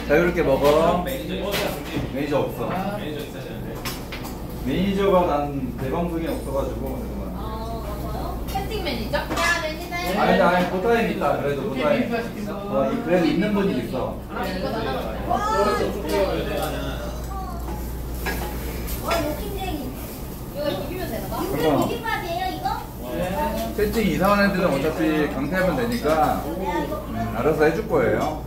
자유롭게 먹어. 매니저 없어. 매니저 있어야 되는데. 매니저가 난 대방송에 없어가지고. 맞아요? 캐스팅 매니저? 야 매니저. 아니 보타임 있다. 그래도 보타임. 그래도 있는 분이 있어. 이거 나눠. 와 욕심쟁이. 이거 비비면 되나 봐? 이거 비빔밥이에요 이거? 채팅 이상한 애들은 어차피 강퇴하면 되니까 알아서 해줄 거예요.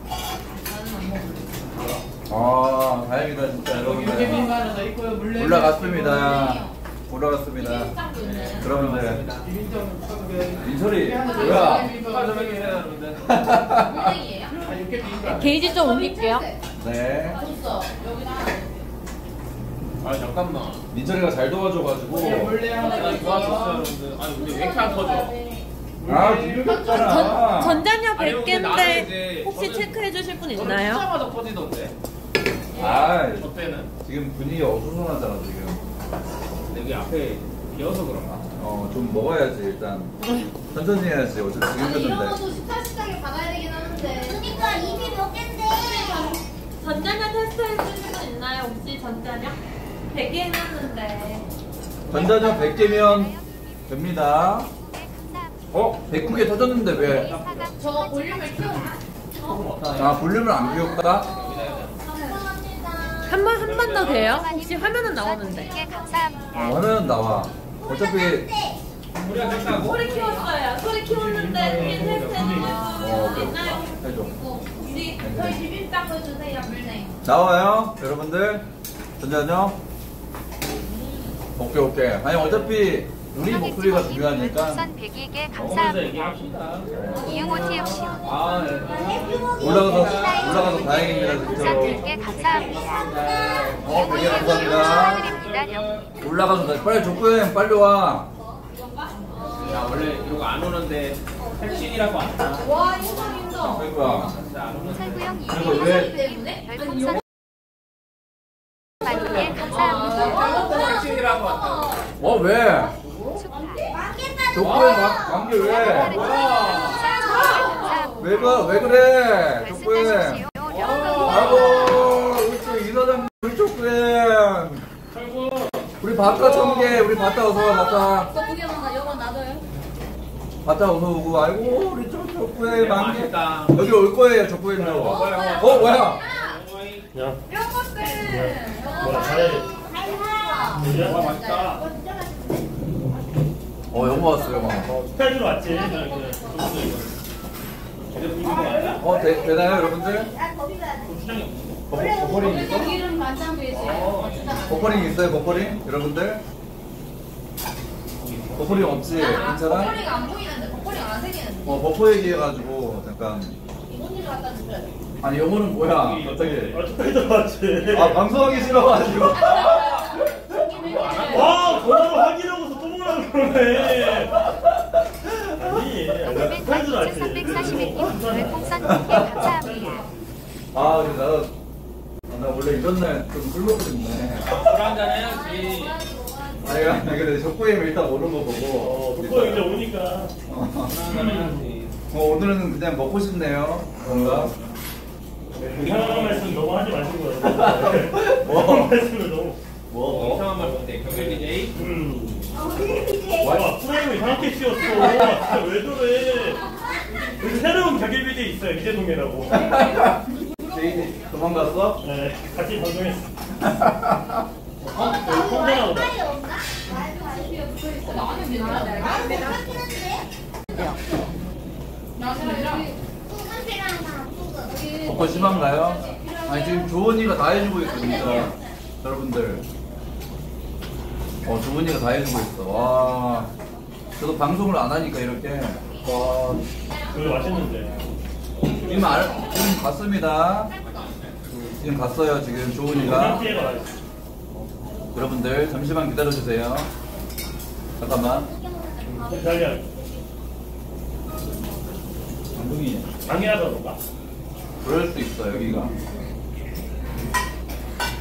아 다행이다 진짜 여러분들. 올라갔습니다. 올라갔습니다. 그러면 민설이 뭐야? 게이지 좀 옮길게요. 네. 줬어. 여기다. 아 잠깐만. 민설이가 잘 도와줘가지고. 나 도와줬어요 여러분들. 아니 근데 왜 이렇게 안 터져? 아 비벼졌잖아. 전자녀 아니, 근데 나는 100개인데 이제 혹시 저는- 체크해 주실 분 저는 있나요? 숫자마다 터지던데. 아 저 때는. 지금 분위기 어수선하잖아 지금. 여기 앞에 비어서 그런가? 좀 먹어야지 일단. 천천히 해야지. 어차피 지금 아니 이런 했는데. 것도 시타시타게 받아야 되긴 하는데. 그러니까 입이 몇 갠데? 전자녀 테스트 해 주실 분 있나요? 혹시 전자녀? 100개 해놨는데. 전자녀 100개면 됩니다. 109개 터졌는데 왜? 저거 볼륨을 키웠나? 아 볼륨을 안 키웠다? 한 번 더 돼요? 혹시 화면은 나오는데. 화면은 나와. 어차피 우리가 됐다고? 소리 키웠어요. 소리 키웠는데 그게 테스트 해주실 분 있나요? 해줘. 혹시 저희 비빔밥을 주세요 물냉. 나와요 여러분들. 전자녀. 오케이. 아니 어차피 우리 목소리가 중요하니까. 102개 먹으면서 감사합니다. 얘기합시다. 이응호 TFC 아 네. 올라가서 다행입니다 진짜로. 100개 감사합니다. 이응호 되게 TFC 감사합니다. 축하드립니다. 올라가서 빨리 족구형 빨리 와. 야 원래 이러고 안 오는데 택신이라고 왔다. 와 인성 인성. 그러니까. 진짜 안 오는데. 설구형 그래서 2개 왜 때문에? 별풍선 1개 감사합니다. 택신이라고 왔다. 왜? 족구형 관계 왜? 왜 그래? 족구형. 아이고 우리 또 이사장님 우리 족구형. 우리 바타 청개 우리 바타 어서 와 바타. 저 2개만 나 이거 놔둬요. 바타 어서 오고 아이고 우리 족구형 만개. 맛있다. 여기 올 거예요 족구형이라고. 뭐야? 이런 것들. 뭐야 잘해. 와 맛있다. 영화 왔어 영화. 스타일로 왔지. 되나요 여러분들? 버퍼링 있어? 여기는 반찬도 있어요. 버퍼링 있어요 버퍼링? 여러분들? 버퍼링 없지? 괜찮아? 버퍼링 안 보이는데 버퍼링 안 생기는데. 버퍼 얘기해가지고 잠깐. 이모님 갖다 주셔야 돼. 아니 영어는 뭐야 갑자기. 스타일로 왔지. 방송하기 싫어가지고. 와 전화로 확인하고서 또 뭐라 그러네. 아니 스타일로 왔지. 341님 별풍선 1개 감사합니다. 근데 나 원래 이런 날 좀 꿀먹거든네. 술 한잔 해야지. 내가 근데 족구엠 일단 오는 거 보고. 그거 이제 오니까. 술 한잔 해야지. 오늘은 그냥 먹고 싶네요. 뭔가. 이상한 말씀 너무 하지 마시고요. 이상한 말씀을 너무. 이상한 말 못해. 경결 DJ. 와 프레임을 이상하게 씌웠어. 진짜 왜 저래. 여기 새로운 가게 비디오 있어요. 이재동이라고. 제이지 도망갔어? 네 같이 방송했어. 홍대나고 와이파이 없나? 와이파이. 먹고 심한가요? 아니 지금 조은이가 다 해주고 있어 진짜. 여러분들. 조은이가 다 해주고 있어. 와. 저도 방송을 안 하니까 이렇게. 와. 그거 맛있는데. 지금 갔습니다. 지금 갔어요 지금 조은이가. 피해가 맛있어. 여러분들 잠시만 기다려주세요. 잠깐만. 이탈리아. 방송이 방해하다 그런가? 그럴 수 있어 여기가.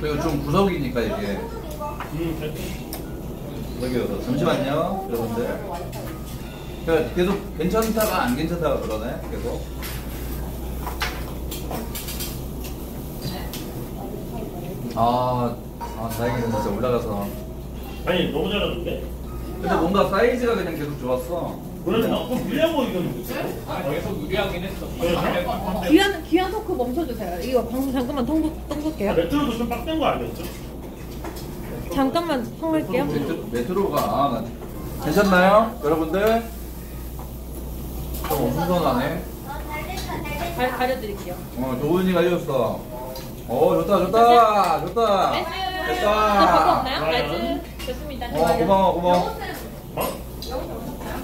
그리고 좀 구석이니까 이게. 여기요. 잠시만요 여러분들. 그러니까 계속 괜찮다가 안 괜찮다가 그러네 계속. 다행이다 진짜 올라가서. 아니 너무 잘하는데? 근데 뭔가 사이즈가 그냥 계속 좋았어. 그래서 나좀 유리하고 이겼는데? 계속 유리하긴 했어. 귀한 토크 멈춰주세요. 이거 방송 잠깐만 똥볼게요. 메트로도 좀 빡센 거 아니었죠? 잠깐만 통할게요. 메트로가 괜찮나요? 여러분들? 좀 엄청나네. 가려드릴게요. 조은이가 해줬어. 좋다. 나이스. 됐다. 방송 없나요? 나이스. 좋습니다. 고마워.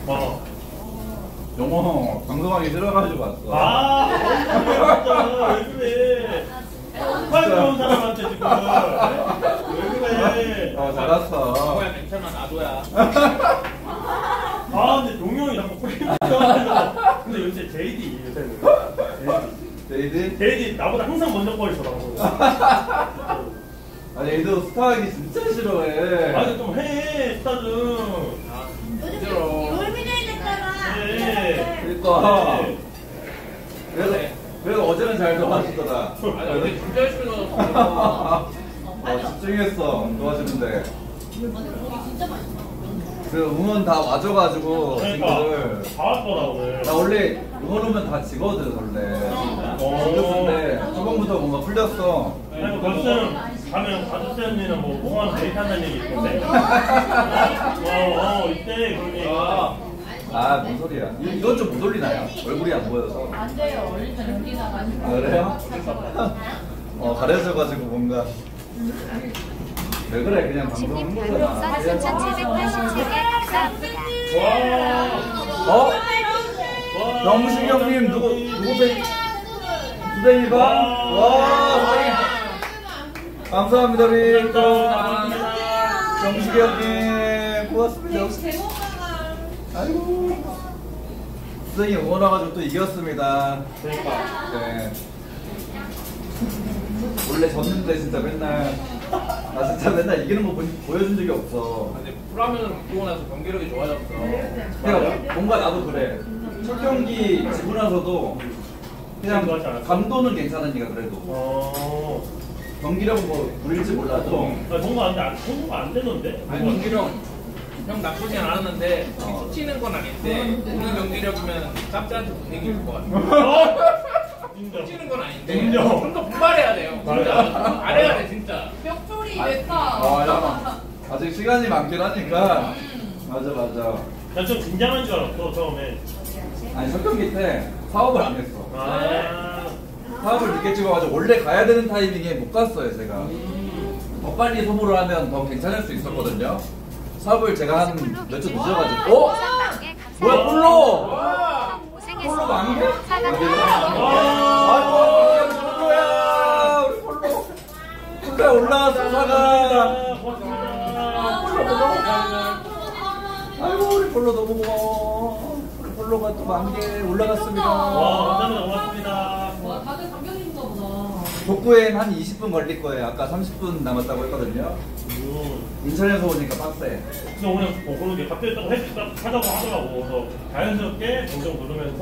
어? 영어 방송하기 싫어가지고 왔어. 왜 그래? 빨리 온 사람한테 지금 왜 그래? 잘했어. 뭐야 괜찮아 나도야. 근데 용용이 자꾸 프레임 껴가지고. 근데 요새 JD 제이드? 나보다 항상 먼저 버리더라고. 아니 얘도 스타하기 진짜 싫어해. 좀 해, 스타 좀. 놀미나이 됐잖아. 그러니까. 그래도 어제는 잘 도와주더라. 아니 어제 진짜 열심히 넣었어. 집중했어 도와주는데. 그 응원 다 와줘가지고 친구들. 다 왔더라 오늘. 나 원래 응원 오면 다 지거든 원래. 지겼는데 초반부터 뭔가 풀렸어. 아니 벌써는 가면 가족쌤이랑 뭐 통화로 데이트한다는 얘기 있던데. 이때 그런 얘기가. 뭔 소리야. 이건 좀 못 올리나요? 얼굴이 안 보여서. 안 돼요. 올리면 여기 나가지고. 그래요? 가려져가지고 뭔가. 왜 그래 그냥 방송 주님 흥분잖아. 별풍선 4787개 감사합니다. 영식이 형님 누구 수댕이가? 감사합니다 우리 또 영식이 형님 고맙습니다. 아이고 수댕이 응원 와가지고 또 이겼습니다. 그러니까. 네. 원래 졌는데 진짜 맨날 나 진짜 맨날 이기는 거 보여준 적이 없어. 근데 프라면 뛰고 나서 경기력이 좋아졌어. 그러니까 뭔가 나도 그래. 첫 경기 지고 나서도 그냥 감도는 괜찮으니까 그래도 경기력은 뭐 부릴지 몰라도 정말 안 되던데? 아니 경기력 형 나쁘진 않았는데 치는 건 아닌데 우리 경기력이면 짭짤한테 못 이길 것 같아. 치는 건 아닌데 인정. 좀 더 분발해야 돼요. 진짜 잘해야 돼 진짜. 벽돌이 왜 타? 아직 시간이 많긴 하니까 맞아. 난 좀 긴장한 줄 알았어 처음에. 아니 첫 경기 때 사업을 안 했어. 아. 사업을 늦게 찍어가지고 원래 가야 되는 타이밍에 못 갔어요 제가. 더 빨리 소모를 하면 더 괜찮을 수 있었거든요. 사업을 제가 한 몇 주 늦어가지고 뭐야 폴로! 폴로 만개? 아이고 폴로야 우리 폴로야 올라왔어 사가. 아이고 우리 폴로 너무 고마워. 우리 폴로가 또 만개 올라갔습니다. 고맙습니다. 다들 감격인가 보다. 복구엔 한 20분 걸릴 거예요. 아까 30분 남았다고 했거든요. 인천에서 오니까 빡세. 근데 오늘 그러게 갑자기 딱 헬스 하자고 하더라고. 그래서 자연스럽게 동정 부르면서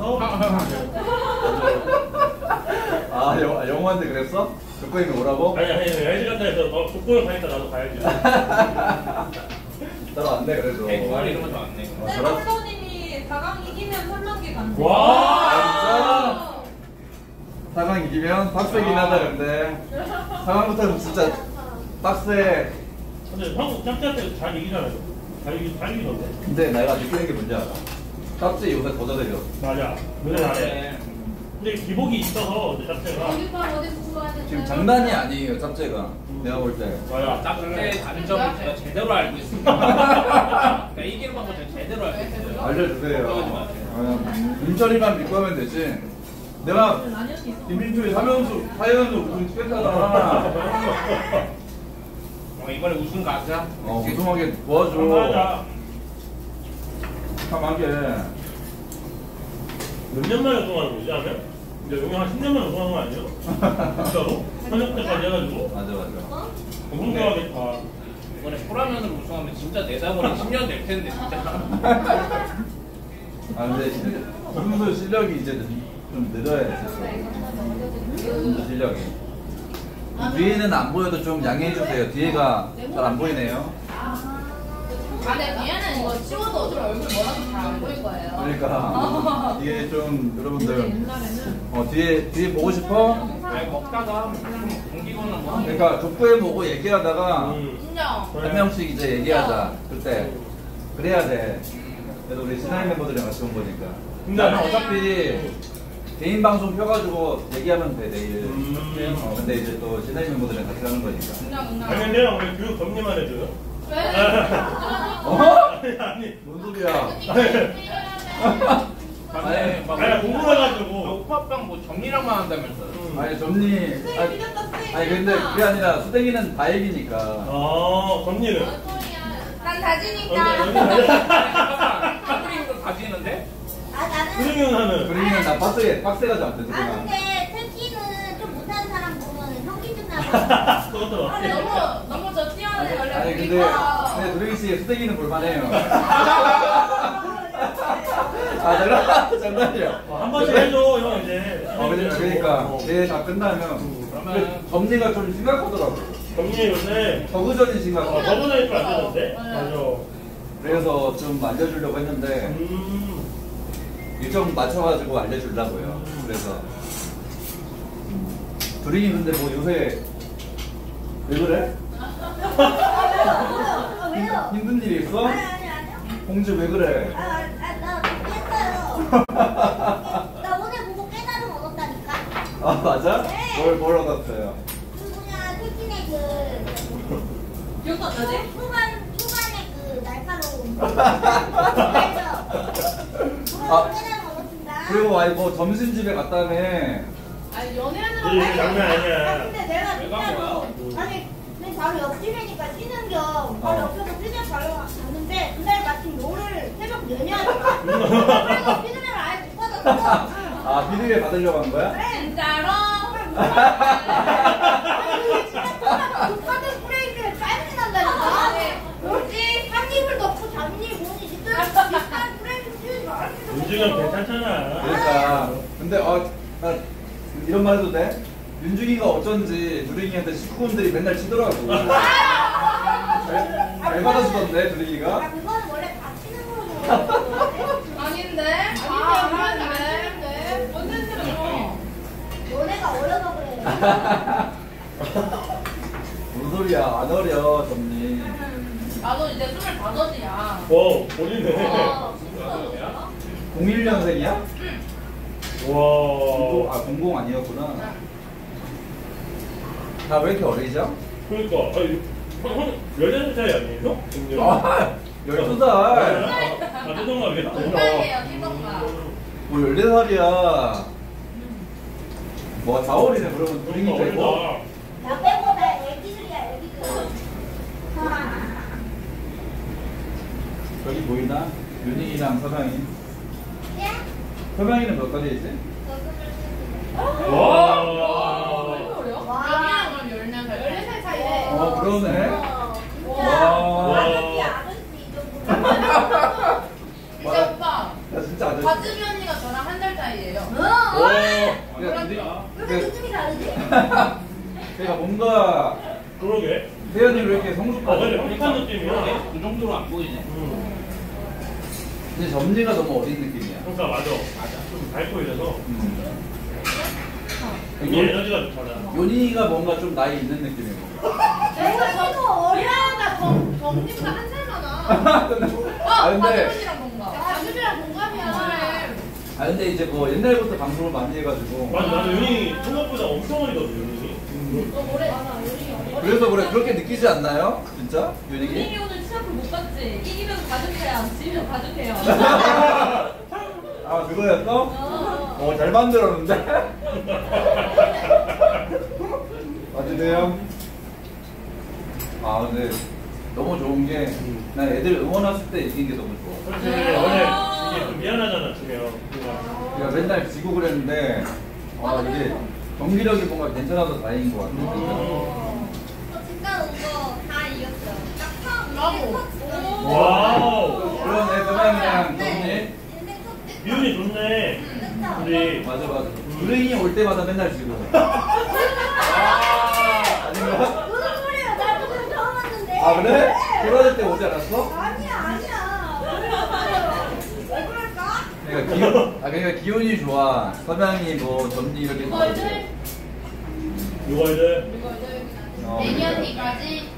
영호한테 그랬어? 복구엔이 오라고? 아니 헬스 간다 해서 너 북구에 가니까 나도 가야지. 따로 왔네 그래도. 대구알 이런 것도 안 내. 셀프로님이 4강 이기면 3만개 간대. 진짜? 4강 이기면 빡세긴 하다 근데 4강부터는 진짜 빡세. 근데 한국 짭짤때 잘 이기잖아요. 잘 이기던데. 근데 내가 느끼는 게 뭔지 알아? 짭지 요새 더 잘해줘. 맞아. 그래 잘해. 근데 기복이 있어서 이제 짭짤가. 지금 장난이 아니에요 짭제가. 내가 볼 때. 맞아. 짭짤의 단점을 제가 제대로 알고 있습니다. 그러니까 이기는 방법 제가 제대로 알고 있어요. 알려주세요. 민철이만 믿고 하면 되지. 내가 김민철이 3연수 4연수 우승 찍겠잖아. 이번에 우승 가자. 우승하게 도와줘. 맞아. 참하게. 몇 년 만에 우승하는 거지 하면? 이제 용이 한 10년 만에 우승하는 거 아니에요? 진짜로? 3년 때까지 해가지고? 맞아. 너무 좋아하겠다. 이번에 소라면으로 우승하면 진짜 내다버린 10년 될 텐데 진짜. 근데 선수 실력이 이제 좀 늘어야 돼. 선수 실력이. 뒤에는 안 보여도 좀 양해해 주세요. 뒤에가 잘 안 보이네요. 근데 뒤에는 이거 치워도 어차피 얼굴 멀어서 잘 안 보일 거예요. 그러니까 이게 좀 여러분들 옛날에는 뒤에 보고 싶어? 아니, 먹다가 좀 옮기거나 뭐. 그러니까 족보에 보고 얘기하다가 인정. 한 명씩 이제 얘기하자. 그때 그래야 돼. 그래도 우리 신하인 멤버들이랑 같이 온 거니까. 나는 어차피 개인 방송 펴가지고 얘기하면 돼 내일. 근데 이제 또 신하인 멤버들이랑 같이 하는 거니까. 인정, 인정. 아니 근데요 우리 교육 격리만 해줘요? 왜? 어? 아니 뭔 소리야? 아니, 막 아니 궁금해가지고 오빠빵 뭐 정리랑만 한다면서요. 아니 점리. 아니 근데 그게 아니라 수댕이는 다 얘기니까. 아 격리는? 난 언니 다지니까. 잠깐만, 카프링도 다지는데? 아 나는 수능은 하는 그러면 나 빡세가 좀 안 돼. 아 근데 택기는 좀 못하는 사람 보면 형기 좀 나고. 그것도 아니, 맞지? 너무 저 뛰어난 원래 아니 근데 도레기 씨 수댕이는 볼만해요. 아 내가 장난이야. 한 번씩 해줘 형 이제 그러니까 얘 다 끝나면 그러면 점리가 좀 심각하더라고. 격리 요새 저그전이 심각하고. 저보다 일안 되는데? 맞아 그래서 좀 알려주려고 했는데 일정 맞춰가지고 알려주려고요. 그래서 둘이 근데 뭐 요새 왜 그래? 왜요? 힘든 일이 있어? 아니 아니요. 공주 왜 그래? 나 깼어요. 나 오늘 보고 깨달음 얻었다니까. 아 맞아? 네. 뭘 얻었어요? 그 뭐냐 택기네 그 기억 안 나지? 초반에 그 날카로움. 알죠? 아. 깨달음 얻었습니다. 그리고 아니 뭐 점심집에 갔다며. 아니, 연애하느라 이게 장난 아 아니야 근데 내가 진짜로 아니 근데 바로 옆집이니까 쉬는 겸 바로 옆에서 피자 바로 갔는데 그날 마침 롤을 새벽 4시 하더라. 그래서 피자를 아예 못 받았어. 아 비리를 받으려고 한 거야? 진짜로? 아니 진짜 똑같은 프레임을 짜증이 난다니까. 뭐지? 한 입을 넣고 잡니 뭐니 진짜 비슷한 프레임 씌우지 말았으면 윤중은 괜찮잖아 그러니까 근데 나 이런 말 해도 돼? 윤중이가 어쩐지 누리기한테 식구분들이 맨날 치더라고. 잘 받아주던데 누리기가. 아 그거는 원래 다 치는 거고. 아닌데? 아닌데? 언제쯤 너네가 어려서 그래. 뭔 소리야 안 어려 점리. 나도 이제 25이야. 와 어리네 어. 01년생이야? 와 00 아니었구나. 나 왜 이렇게 어리죠? 그러니까 아니 형 14살 차이 아니에요? 아 12살. 아 죄송합니다 동갑이에요, 띠동갑. 뭐 14살이야. 뭐 4월이네 그러면 누리기 되고. 나 빼고 다 애기들이야 애기들. 여기 보이나? 윤희랑 서강이. 예? 서강이는 몇 살이지? 와 여기랑 그럼 14살 차이래. 그러네. 와. 와. 아저씨 아저씨 좀. 이제 오빠. 나 진짜 아저씨. 과즙이 언니가 저랑 1살 차이예요. 그러니까 왜 느낌이 다르지? 그러니까 뭔가 그러게 태연이 왜 이렇게 아 근데 성숙하죠? 비슷한 느낌이야 그 정도로 안 보이네. 근데 점리가 너무 어린 느낌이야. 그러니까 맞아 좀 밝고 이래서 이 요- 에너지가 좋잖아 요니가 뭔가 좀 나이 있는 느낌이고. 내가 너무 어려. 나 정님보다 1살 많아. 아 과즙 근데 언니랑 동갑. 과즙이랑 동갑이야. 아 근데 이제 뭐 옛날부터 방송을 많이 해가지고. 맞아 나는 윤이 생각보다 엄청 어리거든 윤이 그래서 그래 그렇게 느끼지 않나요? 진짜 윤희이 윤희? 오늘 시합을 못 봤지? 이기면 가족해야, 지면 가족해요. 아 그거였어? 잘 만들었는데. 맞으세요? 아 근데 너무 좋은 게 난 애들 응원 왔을 때 이긴 게 너무 좋아. 솔직히 원래 이게 좀 미안하잖아 지면 그러니까 맨날 지고 그랬는데 이게 경기력이 뭔가 괜찮아서 다행인 것 같아. 저 진짜 이거 다 이겼어요. 딱 처음 나도. 와우 그러네 서방이랑 네. 정리. 인생 첫 때. 미운이 좋네 그쵸? 우리 맞아. 유랭이 올 때마다 맨날 지고. 아 그래? 떨어질 때 오지 않았어? 아니야. 왜 그럴까? 그러니까 기운이 좋아. 서명이 뭐 전니 이렇게. 이거 이제 이거 이제 내년 뒤까지.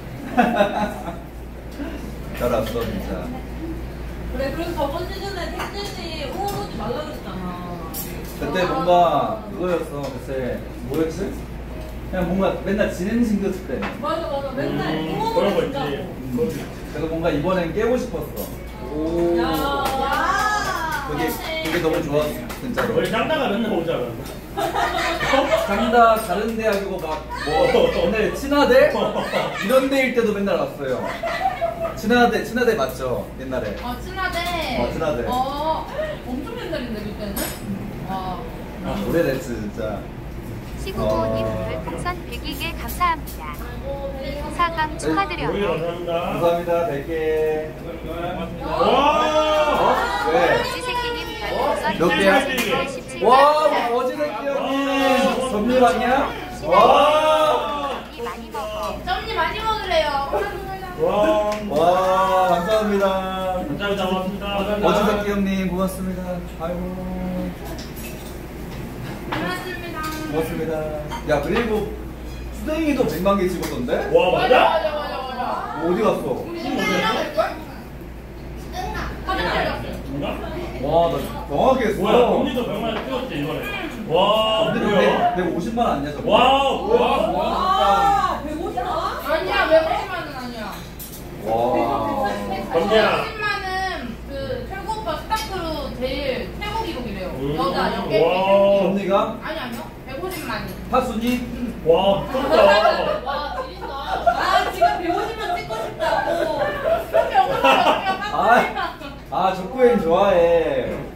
잘 왔어 진짜. 그래, 그래서 저번 시즌에 택진이 우울하지 말라 그랬잖아. 그때 뭔가 그거였어. 그때 뭐였지? 그냥 뭔가 맨날 지는 싱글 때. 맞아, 맨날 그런 거 우울하지 있지. 진짜고. 그래서 뭔가 이번엔 깨고 싶었어. 야, 야. 그게 너무 좋았어 진짜로. 우리 짱다가 맨날 오지 않았나? 장다 다른 대학이고 막뭐 오늘 친화대 이런 데일 때도 맨날 왔어요. 친화대 맞죠 옛날에. 친하대. 친화대. 엄청 옛날인데 그때는. 와. 오래됐지 진짜. 시구부모님 별풍선 100개 감사합니다. 4강 축하드려요. 우리 감사합니다. 감사합니다. 100개. 와! 왜? 지새끼님 별풍선 몇 개야? 17개 와 어지럽게 형님 점유랑이야? 와. 많이 먹어. 점님 많이 먹을래요. 와! 감사합니다. 감사합니다. 고맙습니다. 어지럽게 형님 고맙습니다. 아이고 고맙습니다. 고맙습니다. 야 그리고 수댕이도 100만 개 찍었던데? 와, 맞아? 맞아. 어디 갔어? 뭔가? 와, 나 정확히 했어. 뭐야, 언니도 100만 찍었지, 이번에. 와, 근데 뭐야? 150만 아니야, 저거? 와우! 와, 150만? 아니야, 150만은 아니야. 와. 건재야. 150만은 그 최고 오빠 스타크로 제일 최고 기록이래요. 여자 와. 연계. 언니가 아니요. 150만이. 하순이? 와, 미쳤다. 와, 지린다. 아, 지금 150만 찍고 싶다고. 그렇게 언급하면 족구행 좋아해.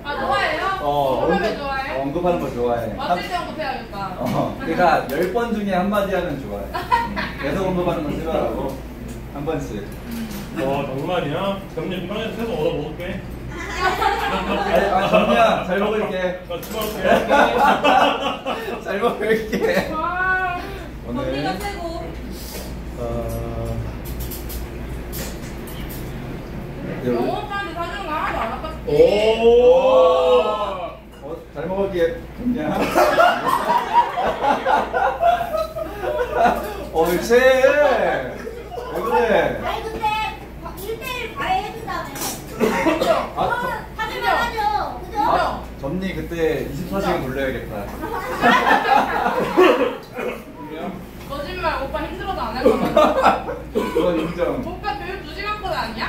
좋아해요? 왜 좋아해? 언급하는 거 좋아해. 맞을 때 언급해야겠다. 그러니까 10번 중에 한마디 하면 좋아해. 계속 언급하는 건 싫어하고. 한 번씩. 와, 정말이야? 형님, 편에서 계속 얻어 먹을게. 정미야, 잘 먹을게. 나 수고할게. 잘 먹을게. 언니가 오늘. 최고. 영어까지 사주는 거 하나도 안 아깝지. 오! 잘 먹을게. 정미야. 옳지. 왜 그래? 아니 근데 1대1 과외 해준다며. 아, 하지만 하죠. 그죠? 전니 그때 24시간 돌려야겠다. 거짓말, 오빠 힘들어도 안 할 거잖아. 그건 인정. 오빠 교육 2시간 건 아니야?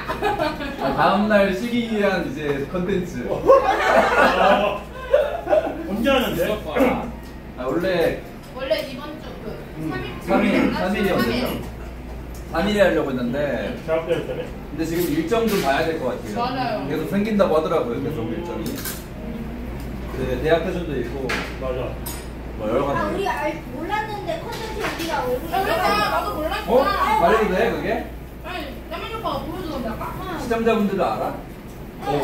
다음날 쉬기 위한 이제 컨텐츠. 언제 하는데? 원래 원래 이번 주 3일이었거든요. 3일이 하려고 했는데 작업될 때네. 근데 지금 일정 좀 봐야 될 것 같아요. 맞아요. 계속 생긴다고 하더라고요. 계속 일정이. 그 대학 표준도 있고 맞아. 뭐 여러 아 가지. 우리 콘텐츠 우리가 얼굴이 그러니까 나도 몰랐어. 말해도 돼 그게? 아니, 야민 오빠가 보여주던데 아까? 시청자분들도 알아?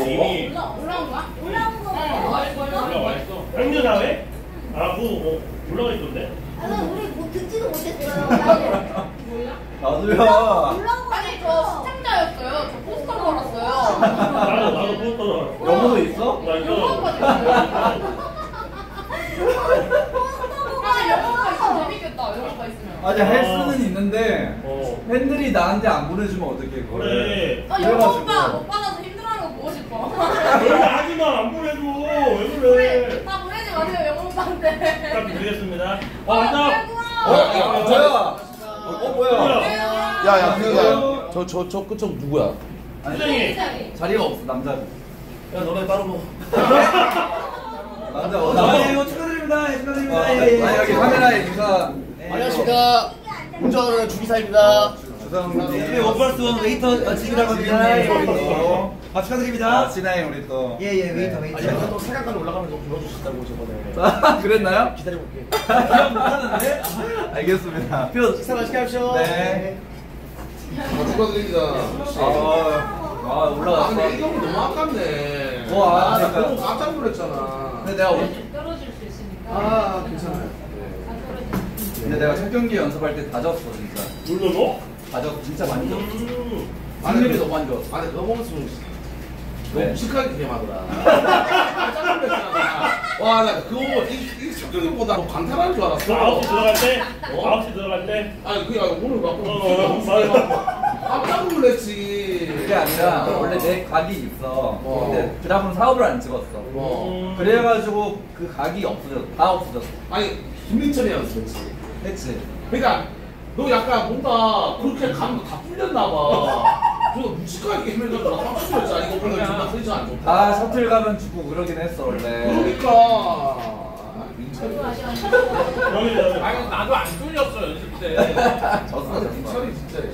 이미 올라온 거야? 올라온 거 올라와 있어. 행주 사회? 아, 그거 올라가 있던데? 우리 뭐 듣지도 못했어요. 나도요. 올라온 거 아니, 저 시청자였어요. 저 포스터 걸었어요. 나도 포스터 영어도 있어? 나 영어 이거. 오빠 영어가 있으면 재밌겠다. 영어가 있으면. 아니 할 수는 있는데 어. 팬들이 나한테 안 보내주면 어떡해 그걸. 그래. 영어 오빠 못 받아서 힘들어하는 거 보고 싶어. 그래, 하지마, 안 보내줘. 왜 그래? 다 보내지 마세요, 영어 오빠한테. 부탁드리겠습니다. 왔다. 뭐야? 야야 그니까 저 끝쪽 누구야? 수정이. 자리가 없어 남자. 야 너네 따로 먹어. 남자 어디? 이거 축하드립니다. 축하드립니다. 아 여기 카메라에 인사. 안녕하십니까. 운전하는 주기사입니다. 주상훈님. 원플러스 웨이터 집이라고 합니다. 아 축하드립니다. 진아이 우리 또. 예예 웨이터 웨이터. 아니 또 사각까지 올라가면 좀 불러주시다고 저번에. 그랬나요? 기다려볼게. 기억 못하는데? 알겠습니다. 표 식사 맛있게 하십시오. 네. 축하드립니다. 올라갔어. 너무 아깝네. 와, 나 그러니까. 보고 깜짝 놀랐잖아. 근데 내가 떨어질 수 있으니까. 아 괜찮아요. 근데 내가 첫 경기 연습할 때 다 졌어 진짜. 물러너? 가져서 진짜 많이 줬어. 아니, 승률이 너무 안 좋았어. 아니 그거 먹었으면 왜? 너무 무식하게 게임하더라. 깜짝 놀랐잖아. 와, 나 그거 이 성격보다 더 강탈하는 줄 알았어. 9시 들어갈 때? 어? 9시 들어갈 때? 아니 그게 오늘 막 맞아. 깜짝 놀랐지. 그게 아니라 원래 내 각이 있어. 근데 드라마는 사업을 안 찍었어. 그래가지고 그 각이 없어졌어. 다 없어졌어. 아니 김민철이랑 그렇지. 했지. 그러니까 너 약간 뭔가 그렇게 가면 다 풀렸나 봐. 저 무식하게 게임해가지고 나 깜짝 놀랐잖아. 이거 오늘 존나 컨디션 안 좋다. 다 셔틀 가면 주고 그러긴 했어 원래. 그러니까 민철이. 아니 나도 안 뚫렸어 연습 때. 졌어. 민철이 진짜.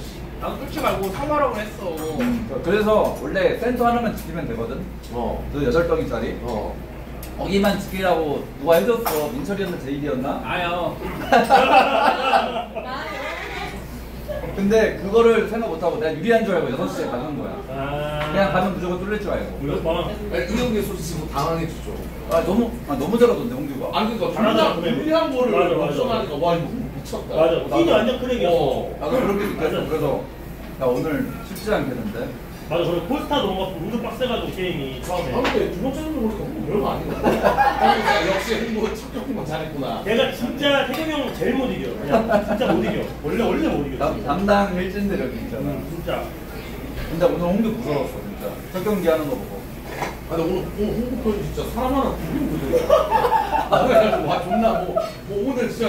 나도 뚫지 말고 상마라고 했어. 그래서 원래 센터 하나만 지키면 되거든. 너 8병짜리. 거기만 지키라고 누가 해줬어. 민철이었나 제일이었나? 아요. 근데 그거를 생각 못하고 내가 유리한 줄 알고 6시에 가는 거야. 그냥 가면 무조건 뚫릴 줄 알고. 이형이 솔직히 뭐 당황해주죠. 너무 잘하던데 홍규가. 아니 그러니까 잘하잖아, 유리한 거를 맞아, 맞아. 걱정하니까 와 이거 미쳤다. 맞아. 흰이 완전 크랙이었어. 나도 그렇게 느꼈어. 그래서 야 오늘 쉽지 않겠는데. 맞아. 그래 폴스타 너무 막 운동 빡세가지고 게임이 처음에. 아 근데 두 번째는 보니까 뭐 별거 아니네. 역시 홍보 첫 경기만 잘했구나. 내가 진짜 태경이 형 제일 못 이겨. 그냥 진짜 못 이겨. 원래 못 이겨. 담당 일진들이 있잖아. 진짜. 근데 오늘 홍규 무서웠어 진짜. 첫 경기 하는 거 보고. 아니 오늘 홍보편 진짜 사람 하나 두명 보더라. 그래가지고 와 존나 뭐 오늘 진짜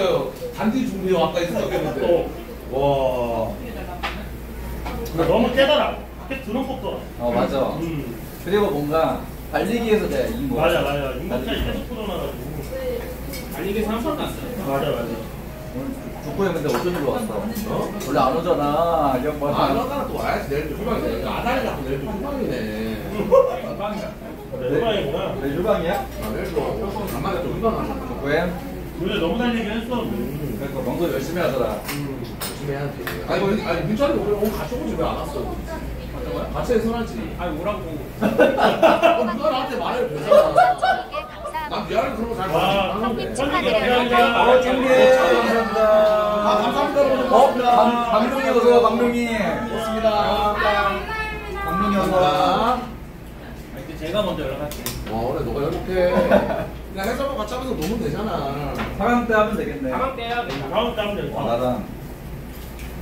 단디 준비해 왔다 이 생각했는데. 와. 너무 깨달아. 밖에 드론 뽑더라. 맞아. 그리고 뭔가 달리기에서 내가 이긴 거 맞아. 인간차이 계속 풀어놔가지고. 달리기에서 한 번도 안 써. 맞아. 오늘 족구형 근데 어쩐 일로 왔어? 원래 안 오잖아. 이 형 안 와가나 또 와야지. 내일 또 휴방이네. 아다리 잡고 내일 또 휴방이네. 빵이야. 내 휴방이구나. 내 휴방이야? 내일 또 간만에 또 휴방하네. 족구형? 요새 너무 달리긴 했어. 그러니까 명도 열심히 하더라. 열심히 해야지. 아니 민철이 오늘 같이 오고 집에 안 왔어. 같이 해서 하지. 아니 오라고. 누가 나한테 말을 되잖아. 이게 감사합니다. 난 미안해 그런 거 잘 와, 모르는데. 축하드려요. 쫑기 감사합니다. 감사합니다. 강동이 오세요. 강동이. 고맙습니다. 강동이 오세요. 감사합니다. 제가 먼저 연락할게. 그래 너가 연락해. 그냥 해서 한번 같이 하면서 놀면 되잖아. 4강 때 하면 되겠네. 가방 떼야 돼. 다음 따면 돼. 나랑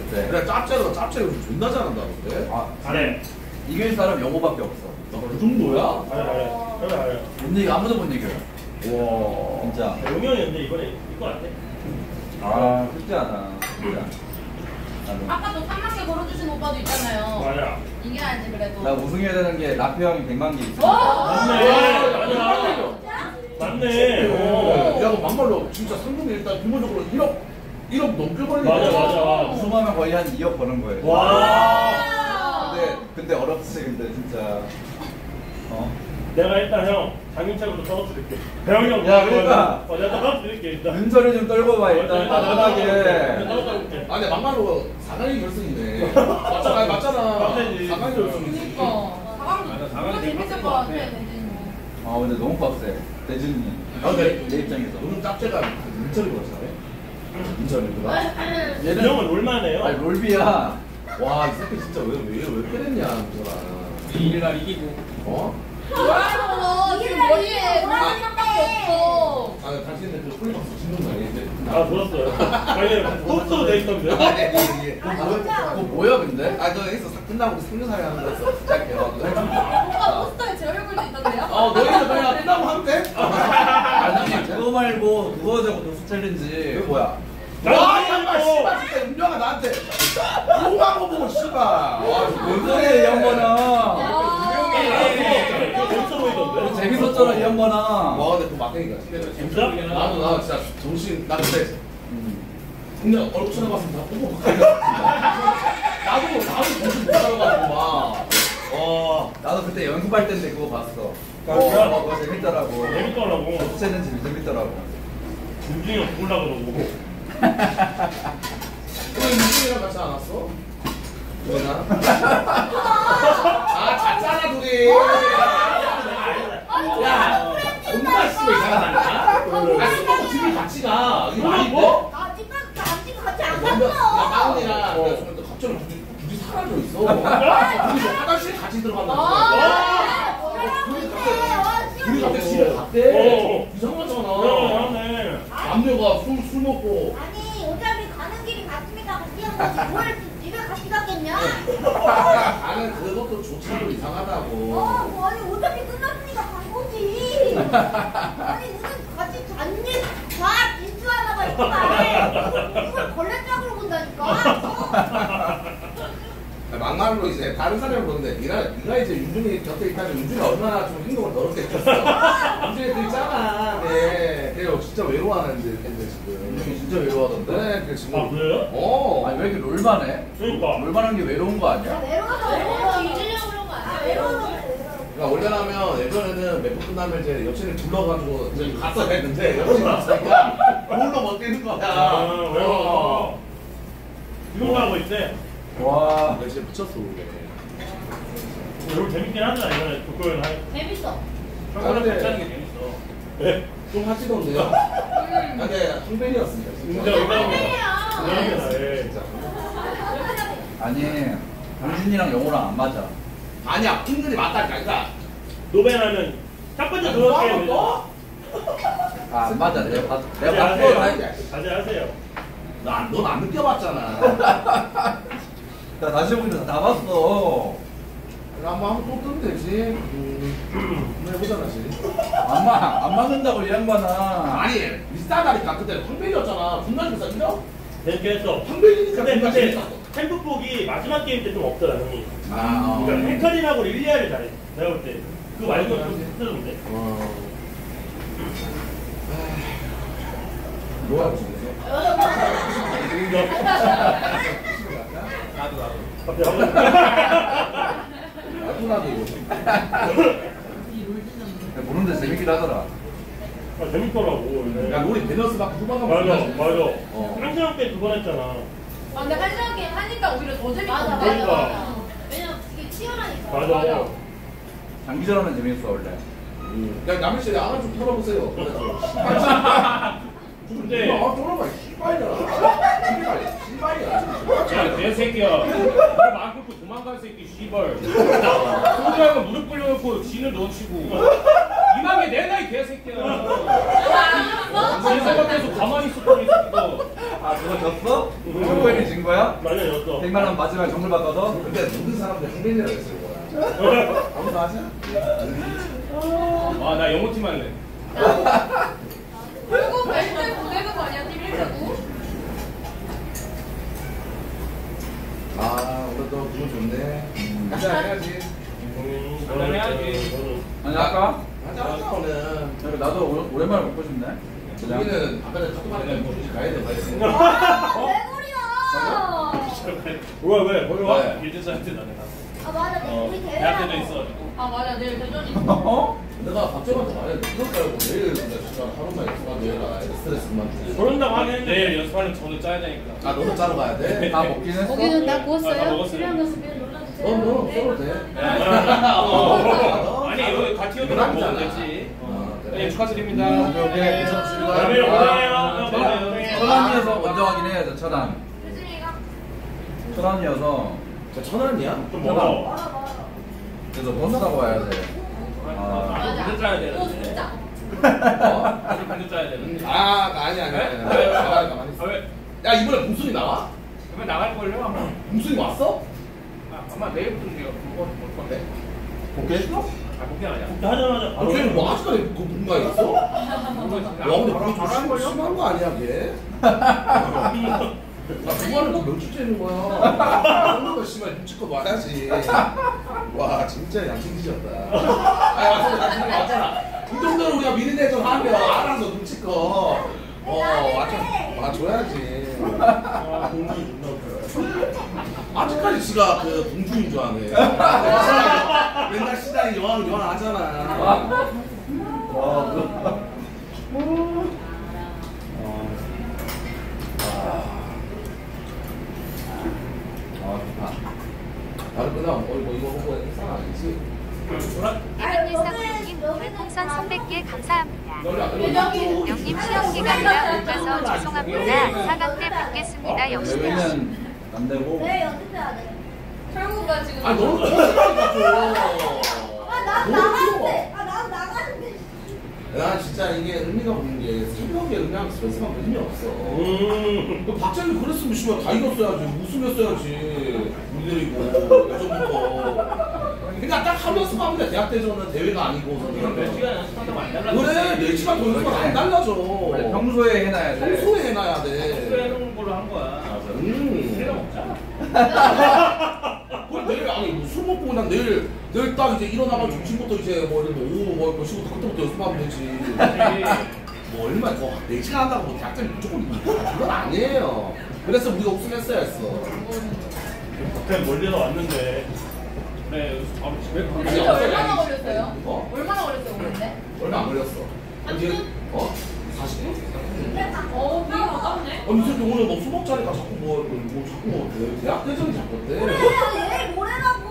그때 그래 짭짤로 존나 잘한다 근데. 잘해. 이길 사람 영호밖에 없어. 그 정도야? 잘해. 못 이겨 아무도 못 이겨요. 와. 진짜. 용현이 근데 이번에 이길 것 같아. 쉽지 않아. 진짜. 나도. 아까 또 3만개 걸어주신 오빠도 있잖아요. 맞아. 이겨야지 그래도. 나 우승해야 되는 게 라페 형이 100만 개 있어. 맞네. 야, 너 막말로 진짜 상금이 일단 기본적으로 1억 넘게 버리네. 맞아. 우승하면 거의 한 2억 버는 거예요. 와. 근데 어렵지 근데 진짜. 내가 일단 형 장윤철부터 떨어뜨릴게. 배영이 형. 야, 그러니까. 내가 떨어뜨릴게 일단. 눈초리 좀 떨고 봐 일단 따뜻하게. 떨어뜨릴게. 아니, 막말로 4강이 결승이네. 맞잖아. 맞지. 4강이 결승이지. 그러니까. 가방 재밌을 것 같아, 대진이. 근데 너무 빡세. 대준이. 근데 내 입장에서. 너는 짭제가 민철이보다 잘해? 민철이보다? 이 형은 롤만해요. 아니 롤비야. 와, 이 새끼 진짜 왜 그랬냐, 민철아. 이일날 이기고. 어? 좋아요. 지금 머리에 그런 생각밖에 없어. 당신들 그 폴리박스 진동 날이는데. 들었어요. 아니, 톱도 돼 있던데. 그거 뭐야 근데? 너 여기서 끝나고 우리 삼겹살이 하는 거였어. 짧게. 오빠 포스터에 제 얼굴도 있던데요? 너희들 그냥 끝나고 하면 돼? 아니 그거 말고 누가 저거 노수 챌린지. 그거 뭐야? 와, 야, 씨발, 진짜 윤정아 나한테 욕한 거 보고, 씨발. 뭔 소리야 이 양반아. 재밌어 보이던데. 재밌었잖아 이 양반아. 와, 근데 그 막대기가 진짜? 나 진짜 정신, 나 그때 그냥 얼굴 쳐다봤으면 다 뽀뽀 나도 정신 못 차려가지고 막. 나도 그때 연습할 때인데 그거 봤어. 그거 재밌더라고. 재밌더라고. 노수 챌린지 재밌더라고. 윤중이 형 죽을라 그러고. 왜 민준이랑 같이 안 왔어? 왜나? 잤잖아 둘이. 야, 존나 씨발 이상하다니까. 술 둘이 같이 가. 이거 말이 돼? 아, 찍어 같이 안 먼저 나 갔어. 마흔이랑 내가 또 갑자기 둘이 화장실 같이 들어간다. 둘이 갑자기 집에 갔대. 이상하잖아. 그러네. 남녀가 술 먹고. 아니 어차피 가는 길이 같으니까 같이 한 거지. 뭘 집에 같이 갔겠냐? 나는 그것도 조차도 이상하다고. 뭐 아니 어차피 끝났으니까 간 거지. 아니 무슨 같이 잤니? 다 진주하다가 있구나. 이걸 걸레짝으로 본다니까. 막말로 이제 다른 사람을 보는데 네가 이제 윤중이 곁에 있다면 윤중이 얼마나 좀 행동을 더럽게 했겠어. 윤중이 그 있잖아. 네. 걔 진짜 외로워하는데 지금. 윤중이 진짜 외로워하던데. 네, 그 지금. 아 그래요? 아니 왜 이렇게 롤만 해? 그러니까. 롤만한 게 외로운 거 아니야? 외로워서 잊으려고 그런 거 아니야? 외로워서 그러니까 원래라면 예전에는 몇 번 끝나면 이제 여친을 불러가지고 이제 갔어야 했는데 여친이 없으니까 홀로 못 뛰는 거야. 외로워. 이거 하고 있대. 와. 나 진짜 미쳤어 그게. 이거 재밌긴 하잖아 이번에 독거연 할. 재밌어. 형이랑 같이 하는 게 재밌어. 네. 좀 하시던데요? 근데 흥벤이었습니다. 인정 인정합니다. 인정합니다. 예. 진짜. 아니 당신이랑 영호랑 안 맞아. 아니야 흥근이 맞다니까. 그러니까 노벤하면 첫 번째 들어갈게요. 너? 안 맞아. 내가 봤어. 자제하세요. 자제하세요. 넌 안 느껴봤잖아. 나 다시 보기로 다 봤어. 한번 또 뜨면 되지. 한번 해보자 다시. 안 맞는다고 이 양반아. 아니 비싸다니까. 그때 황벨이었잖아. 존나 비쌌냐? 재밌겠어. 황벨이니까 근데 존나 근데 재밌었어. 템프폭이 마지막 게임 때 좀 없더라 형이. 아, 그러니까 헤카림하고 릴리아를 잘해. 내가 볼 때. 그거 말고 좀 힘들던데. 뭐야 무슨 나도. 나도 모르는데 재밌긴 하더라. 아 재밌더라고. 야 우리 밸런스 막 후반가 맞아. 어. 한시간 때 두 번 했잖아. 아, 근데 한시간 게임 하니까 오히려 더 재밌어. 맞아 그러니까. 왜냐면 이게 치열하니까. 맞아. 장기전 하면 재밌어 원래. 야 남일 씨 양을 좀 털어보세요. 근데 아 털어봐. 씨발이야. 씨발이야. 야, 개새끼야. 너 마음 긁고 도망갈 새끼, 씨발. 소주하고 무릎 꿇려놓고 진을 넣어치고. 이망에 내놔, 이 개새끼야. 내 생각해서 가만히 있었더니, 이 새끼가. 아 그거 졌어? 정권이 진 거야? 맞아 였어. 100만 원 마지막에 정글 바꿔서? 근데 모든 사람들 흥민이라고 했을 거야. 아무도 하지 않아. 아, 나 영어팀 할래. 그리고 벨트 보내는 거 아니야, 팀 1.9? 아 오늘도 기분 좋네. 한잔 해야지. 한잔 해야지. 아니 아까? 한잔 하자 오늘. 나도 오랜만에 먹고 싶네. 우리는 아까 전에 카톡 하니까 굳이 가야 돼. 말했어. 아, 왜? 거기 와? 네. 빌드사한테 나네. 아 맞아 우리 대회 대학 때도 있어가지고. 아, 맞아. 내일 대전이 있어. 어? 내가 박정한테 말해. 무슨 깔고 내일 진짜 시간 하루만 있어가 내가 스트레스 그만 주고. 그런다고 하긴 했는데. 내일 연습하는 저도 짜야 되니까. 아 너도 짜러 가야 돼? 다 먹긴 했어? 거기는 다 아, 다 구웠어요? 먹었어요. 필요한 거 있으면 놀라주세요. 너 써도 돼. 아니, 여기 가티오도 먹으면 되지. 네, 축하드립니다. 오케이. 다음에 고생해요. 천안이어서 먼저 하긴 해야죠. 천안. 유진이가 천안이어서 저 천안이야? 좀 먹어. 그래서 버스 타고 와야 돼. 아, 반대 짜야 오, 되는데. 진짜. 어? 반대 짜야 되는데. 아 아니야. 가만히 있어. 아, 왜? 야 이번에 무순이 나와? 그러면 나갈걸요, 아마. 무순이 왔어? 아마 내일부터 올 건데. 복귀했어? 아, 복귀 아니야. 하자마자 바로. 걔는 뭐 아직까지 그 뭔가 있어? 야 근데 그거 좀 심한 거 아니야 걔? 나 그거는 몇 주째 있는 거야. 그런 거 씨발 눈치껏 와야지. 와 진짜 양심 뒤졌다. 아니 맞잖아. 맞잖아. 이 정도로 우리가 미니 대전 하면 알아서 눈치껏 와줘야지. 아, 공기 존나 웃겨. 아직까지 지가 그 동중인 줄 아네. 맨날 시장에 여왕 하잖아. 와, 좋다. 나는 그냥 뭐 이거 먹고 행사 아니지? 일일삼님 별풍선 300개 감사합니다. 여기 영님 시험 기간이라 못 가서 죄송합니다. 4강 때 뵙겠습니다. 역시나. 여기는 안 되고 네 연습해야 돼. 결국 나 지금. 아니 너무 거짓말이니까 좀. 나 나가는데. 나 나가는데. 나 진짜 이게 의미가 없는 게 새벽에 응하면서 연습하면 의미 없어. 너 박정희 그랬으면 씨발 다 이겼어야지. 웃으면서야지. 물들이고 예전부터. 그러니까 딱 한 연습하면 돼. 대학 대전은 대회가 아니고. 몇 시간 연습한다고 안 달라져. 그래 4시간 더 연습하면 안 달라져. 원래 평소에 해놔야 돼. 평소에 해놔야 돼. 해놓은 걸로 한 거야. 내가 먹자. 그럼 내일 아니 뭐술 먹고 그냥 내일 딱 이제 일어나면 점심부터 이제 뭐 이런 오후 뭐 시부터 그때부터 연습하면 되지. 뭐 얼마 뭐 4시간 한다고 뭐 대학생이 무조건 그건 아니에요. 그래서 우리가 우승했어야 했어. 갑자기 멀리서 왔는데. 그래 여기서 바로 집에 가. 진짜 얼마나 걸렸어요? 어? 얼마나 걸렸어요, 오는데? 얼마 안 걸렸어. 이제 40분? 비가 아깝네. 아니 이 새끼 오늘 뭐 술 먹자니까 자꾸 뭐 자꾸 뭐 대학 대전이 자꾸 어때? 그래 내일 모레라고.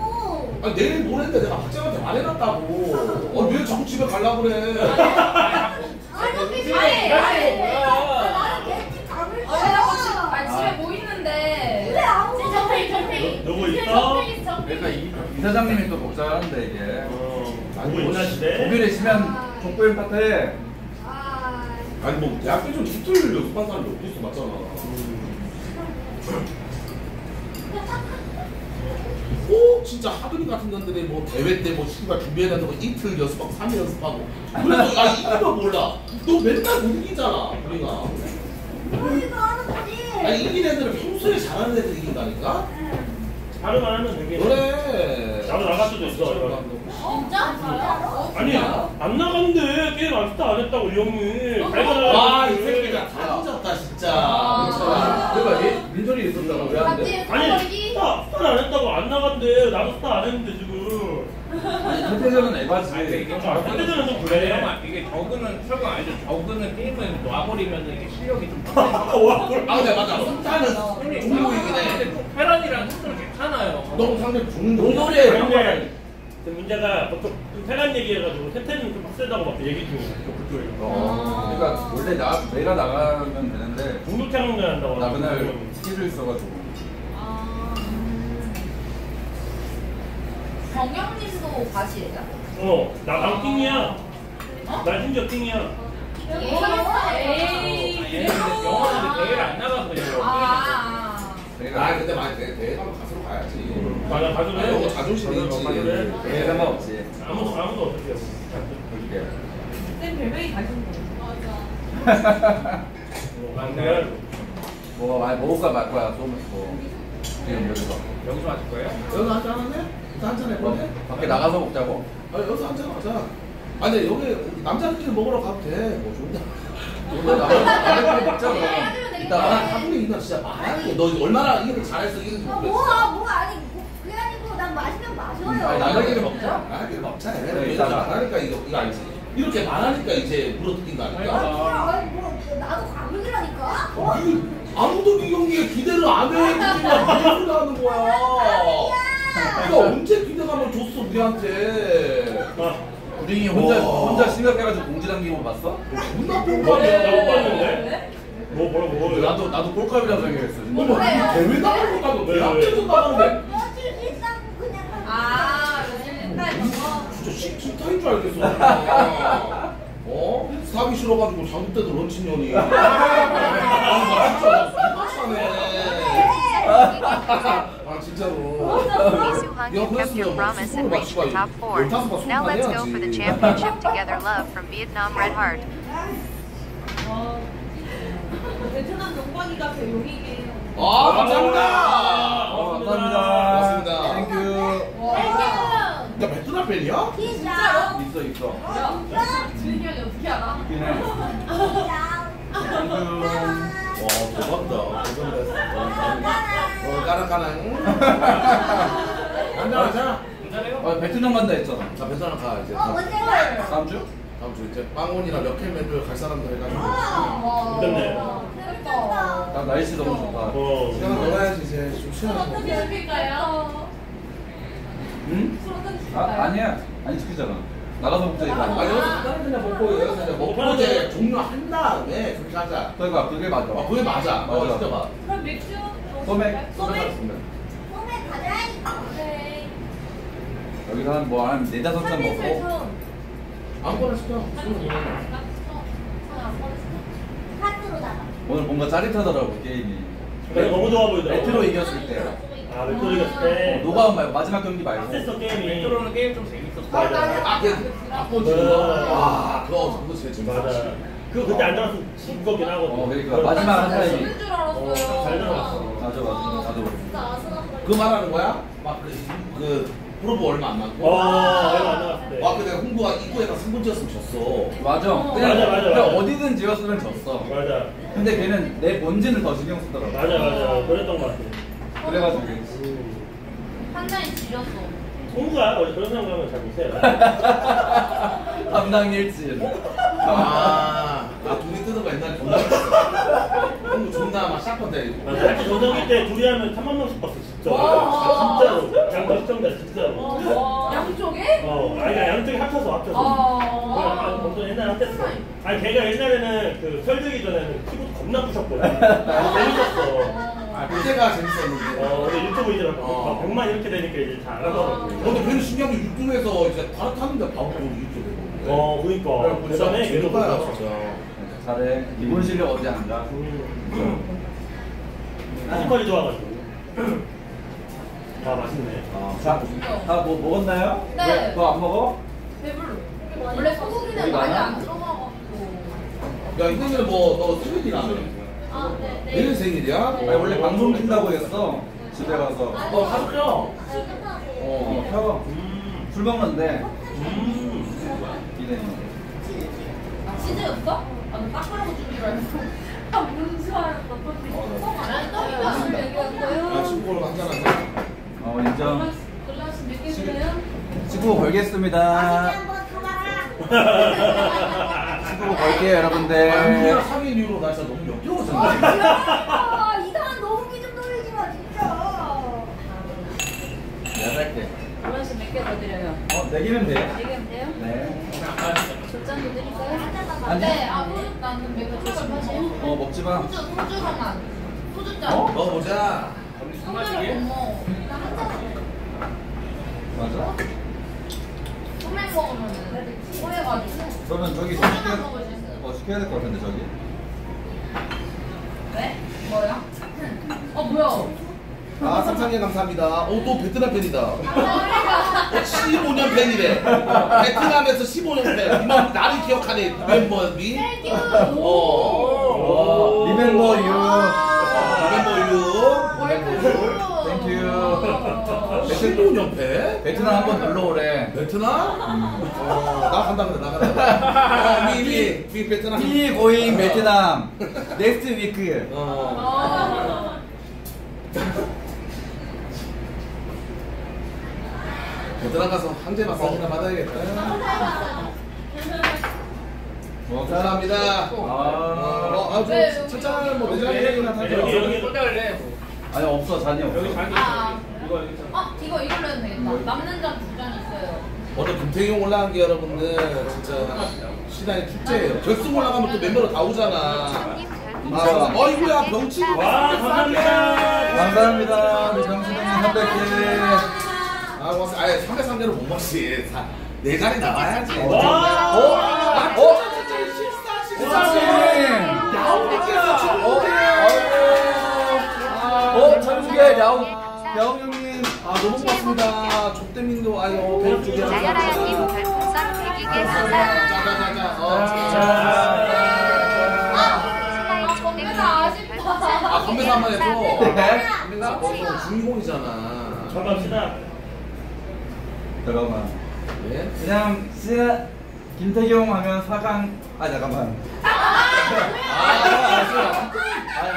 아니 내일 모레인데 내가 박재한테 말해놨다고. 왜 자꾸 집에 가려고 그래? 아니 나는 객집 가볼 거야. 집에 뭐 있는데. 그래 아무 누구 있어? 그러니까 이 사장님이 또 복잡한데 이게. 누구 있나 시대? 고비를 치면 족보인 파트에 아니 뭐 대학 대전 이틀 연습한 사람이 어디 있어 맞잖아. 꼭 진짜 하드리 같은 년들이 뭐 대회 때 뭐 시간 준비해야 된다고 이틀 연습하고 3일 연습하고 그래서 야 이거 몰라. 너 맨날 못 이기잖아 우리가. 우리도 하는 거지. 아니 이긴 애들은 평소에 잘하는 애들이 이긴다니까. 하루만 하면 되겠네. 그래. 나도 나갈 수도 있어. 진짜? 아니 안 나갔는데 게임 아직도 안 했다고 이 형이. 와이 새끼가 다 잊었다 진짜. 그러니까 얘 민철이 있었잖아. 왜 안 돼? 아니 스타 안 했다고 안 나갔는데 나도 스타 안 했는데 지금. 현대전은 에바지. 아니 이게 현대전은 좀 그래. 이게 저그는 철거 아니죠. 저그는 게임을 놔버리면 이게 실력이 좀. 아 근데 맞아. 손타는 종목이긴 해. 근데 페란이랑 스타는 괜찮아요. 너무 상대 죽는 노노리에 근데 그 문제가 보통 테란 얘기해가지고 테테는 좀 빡세다고 막 얘기 중이에요. 그러니까 원래 내가 나가면 되는데 중도 태양을 한다고. 나 그날 스케줄 있어가지고. 정영님도 가시예요? 나 띵이야. 나 심지어 띵이야. 에이. 영화는 대회를 안 나가서 그냥. 아 근데 만약 대회 가면 가수로 가야지. 맞아, 가수로 해. 이거 자존심이 있지. 네, 상관없지. 아무도 어떻게 해. 그렇게. 쌤 별명이 가신 거. 맞아. 맞네. 뭐가 많이 먹을까 말 거야 또 먹고. 지금 여기서. 여기서 하실 거예요? 여기 한잔 하네? 한잔 해볼래? 밖에 나가서 먹자고. 아 여기서 한잔 하자. 아 근데 여기 남자들끼리 먹으러 가도 돼. 뭐 좋은데. 오늘 남자들끼리 먹자 그럼. 이따가 하분이 이거 진짜 말하는 너 얼마나 이거 잘했어 이거 뭐 아니 그게 아니고 난 마시면 마셔요. 아니, 남자끼리 먹자. 말하기를 먹자. 그래, 이거 이따가. 말하니까 이거 알지. 이렇게 말하니까 이제 물어뜯긴다니까. 아니 뭐 나도 가물이라니까. 아무도 네 경기에 기대를 안 해. 그냥 무슨 하는 거야. 그러니까 언제 기대감을 줬어 우리한테. 우리 혼자 심각해가지고 공지 남기고 봤어? 존나 본 나못 거야. 봤는데? 뭐라고? 나도 꼴값이라고 생각했어. 어머 대회 나가는 거 나도 대학교에서 나가는데 며칠 일상 그냥 진짜 신타인 줄 알겠어. 사기 싫어가지고 자기 때도 런친년이. 아 진짜로. You kept your promise and reached the top 4. Now let's go for the championship together. Love from Vietnam Red Heart. 베트남 용광이가 그 용이게. 아 감사합니다. 감사합니다. 고맙습니다. 땡큐. 야 베트남 팬이야? 진짜로? 있어. 진현이 어떻게 알아? 있긴 해. 와 대박이다. 까랑까랑. 한잔하자. 베트남 간다 했잖아. 자 베트남 가 이제. 언제 가? 다음 주? 다음 주 이제 빵원이랑 몇캔맨들 갈 사람들 해가지고. 됐네. 나 날씨 너무 좋다. 시간 놀아야지 이제 좀 쉬어야지. 어떻게 해줄까요? 응? 아니야. 안 시키잖아. 나가서 먹자 이거. 아 여기서 그냥 먹고 여기서 그냥 먹고 이제 종료한 다음에 그렇게 하자. 그러니까 그게 맞아. 그게 맞아. 맞아. 그럼 맥주? 소맥. 소맥? 소매 가자니까. 네. 여기서 한 4-5잔 먹고 아무거나 시켜. 카드로다가. 오늘 뭔가 짜릿하더라고 게임이. 내가 너무 좋아 보이더라고. 레트로 이겼을 때. 아, 레트로 이겼을 때. 노가운 말고 마지막 경기 말고. 빡셌어, 게임이. 레트로는 게임 좀 재밌었어. 맞아. 와, 그거 제일 재밌었어. 맞아. 그때 안 들어갔으면 진 거긴 하거든. 그러니까 마지막 한 타임이. 죽는 줄 알았어요. 잘 들어갔어. 맞아. 나도. 진짜 아슬아슬. 그 말하는 거야? 막 그 프로브 얼마 안 남고. 얼마 안 남았을 때. 와, 근데 홍보가 입구에다 3분 지었으면 졌어. 맞아. 맞아. 어디든 지었으면 졌어. 맞아. 근데 걔는 내 본진을 더 신경 쓰더라고. 맞아. 그랬던 것 같아. 그래가지고. 한 잔이 지렸어. 홍구가 원래 그런 생각하면 잘 못해요. 담당일진. 둘이 뜨는 거 옛날에 존나 했어. 홍보 존나 막 샷건 때리고. 맞아. 같이 전성기 때 둘이 하면 3만 명씩 봤어, 진짜. 와. 진짜로. 양쪽 시청자, 진짜로. 양쪽에? 아니, 양쪽이 합쳐서. 엄청 옛날에 합쳤어. 아니, 걔가 옛날에는 그 설득이 전에는 키보드 겁나 부셨거든. 재밌었어. 그때가 재밌었는데. 근데 유튜브 이제 막 100만 이렇게 되니까 이제 다 알아서. 근데 걔는 신기한 게 유튜브에서 이제 다 타는데 바로 유튜브 되고. 그러니까. 대단해, 걔도 거야, 그거. 진짜. 잘해. 기본 실력 어디 안 가. 피지컬이 좋아가지고. 아, 맛있네. 자, 다 뭐 먹었나요? 네. 왜? 너 안 먹어? 배불러. 원래 소고기는 많이 안 들어가가지고. 야, 이거는 너 생일이라며. 아, 네. 내일 생일이야? 아니, 원래 방송 킨다고 했어. 집에 가서. 하루 켜. 펴. 술 먹는데. 기대니. 치즈였어? 나는 닦으라고 준줄 알고. 무슨 줄 알았어. 난 떡이면 얘기했어요. 친구로 한잔하자. 인정. 글라스 몇 개주세요? 친구 걸겠습니다. 한번 가봐라. 친구 걸게요, 여러분들. 우리랑 상일 이후로 나 진짜 너무 역겨웠잖아. 이상한 너무 좀 놀리지 마, 진짜. 내가 할게. 글라스 몇 개 더 드려요? 4개면 돼. 4개면 돼요? 네. 젖잔도 드릴까요? 아니. 네, 나는 몇개 드시면 먹지 마. 소주로만. 소주잔. 먹어보자. 소주를 못 먹어. 맞아? 소맥 먹으면은 오해가지고. 그러면 저기 하나 먹을 수 있어요. 시켜야 될 것 같은데, 저기. 왜? 뭐야? 뭐야? 상상해 감사합니다. 또 베트남 팬이다. 감사합니다. 15년 팬이래. 베트남에서 15년 팬. 이만 나를 기억하네. 리멤버 미? 리멤버 유. 리멤버 유. 땡큐. 15년 팬? 베트남 한번 놀러 오래. 베트남? 나 간다 그래, 나 간다. 미 베트남. 비 고잉 베트남. 넥스트 위크. 베트남 가서 한재 마사지나 받아야겠다. 감사합니다. 첫잔 뭐 내장이나 타죠. 여기 꽂아올래. 아니 없어, 잔이 없어. 여기 자기 이거 이걸로 해도 되겠다. 남는 잔 2잔 있어요. 오늘 금태경 올라간 게 여러분들 진짜 시간이 축제예요. 결승 올라가면 또 멤버로 다 오잖아. 어이구야 병치고. 와, 감사합니다. 감사합니다. 우리 정수동님 300개. 아예 303개를 못 먹지. 네 자리 나와야지. 와. 천수계 야옹 형님. 너무 고맙습니다. 족대민도 나열하연님 별풍선 100개 쏜다. 건배사 한번 해줘. 네. 건배사 주인공이잖아. 반갑습니다. 잠깐만. 예? 그냥 김태경 하면 4강. 잠깐만.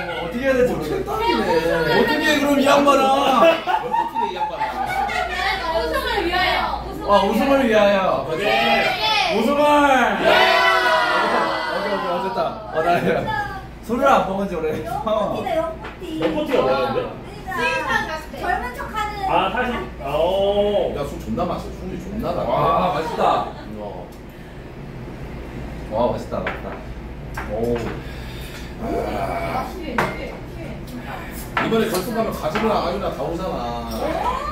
뭐 어떻게 해야 될지 모르겠다. 어떻게 해, 그럼 이 양반아. 이 양반아. 우승을 위하여. 우승을 위하여. 우승을. 어쨌다. 나 술을 안 먹은 지 오래됐어. 연포티가 뭐였는데? 젊은 척하는. 다시. 야, 술 존나 마셔. 술이 존나 나. 와, 맛있다. 와, 맛있다. 오. 이번에 결승 가면 가지랑 아유나 다 오잖아.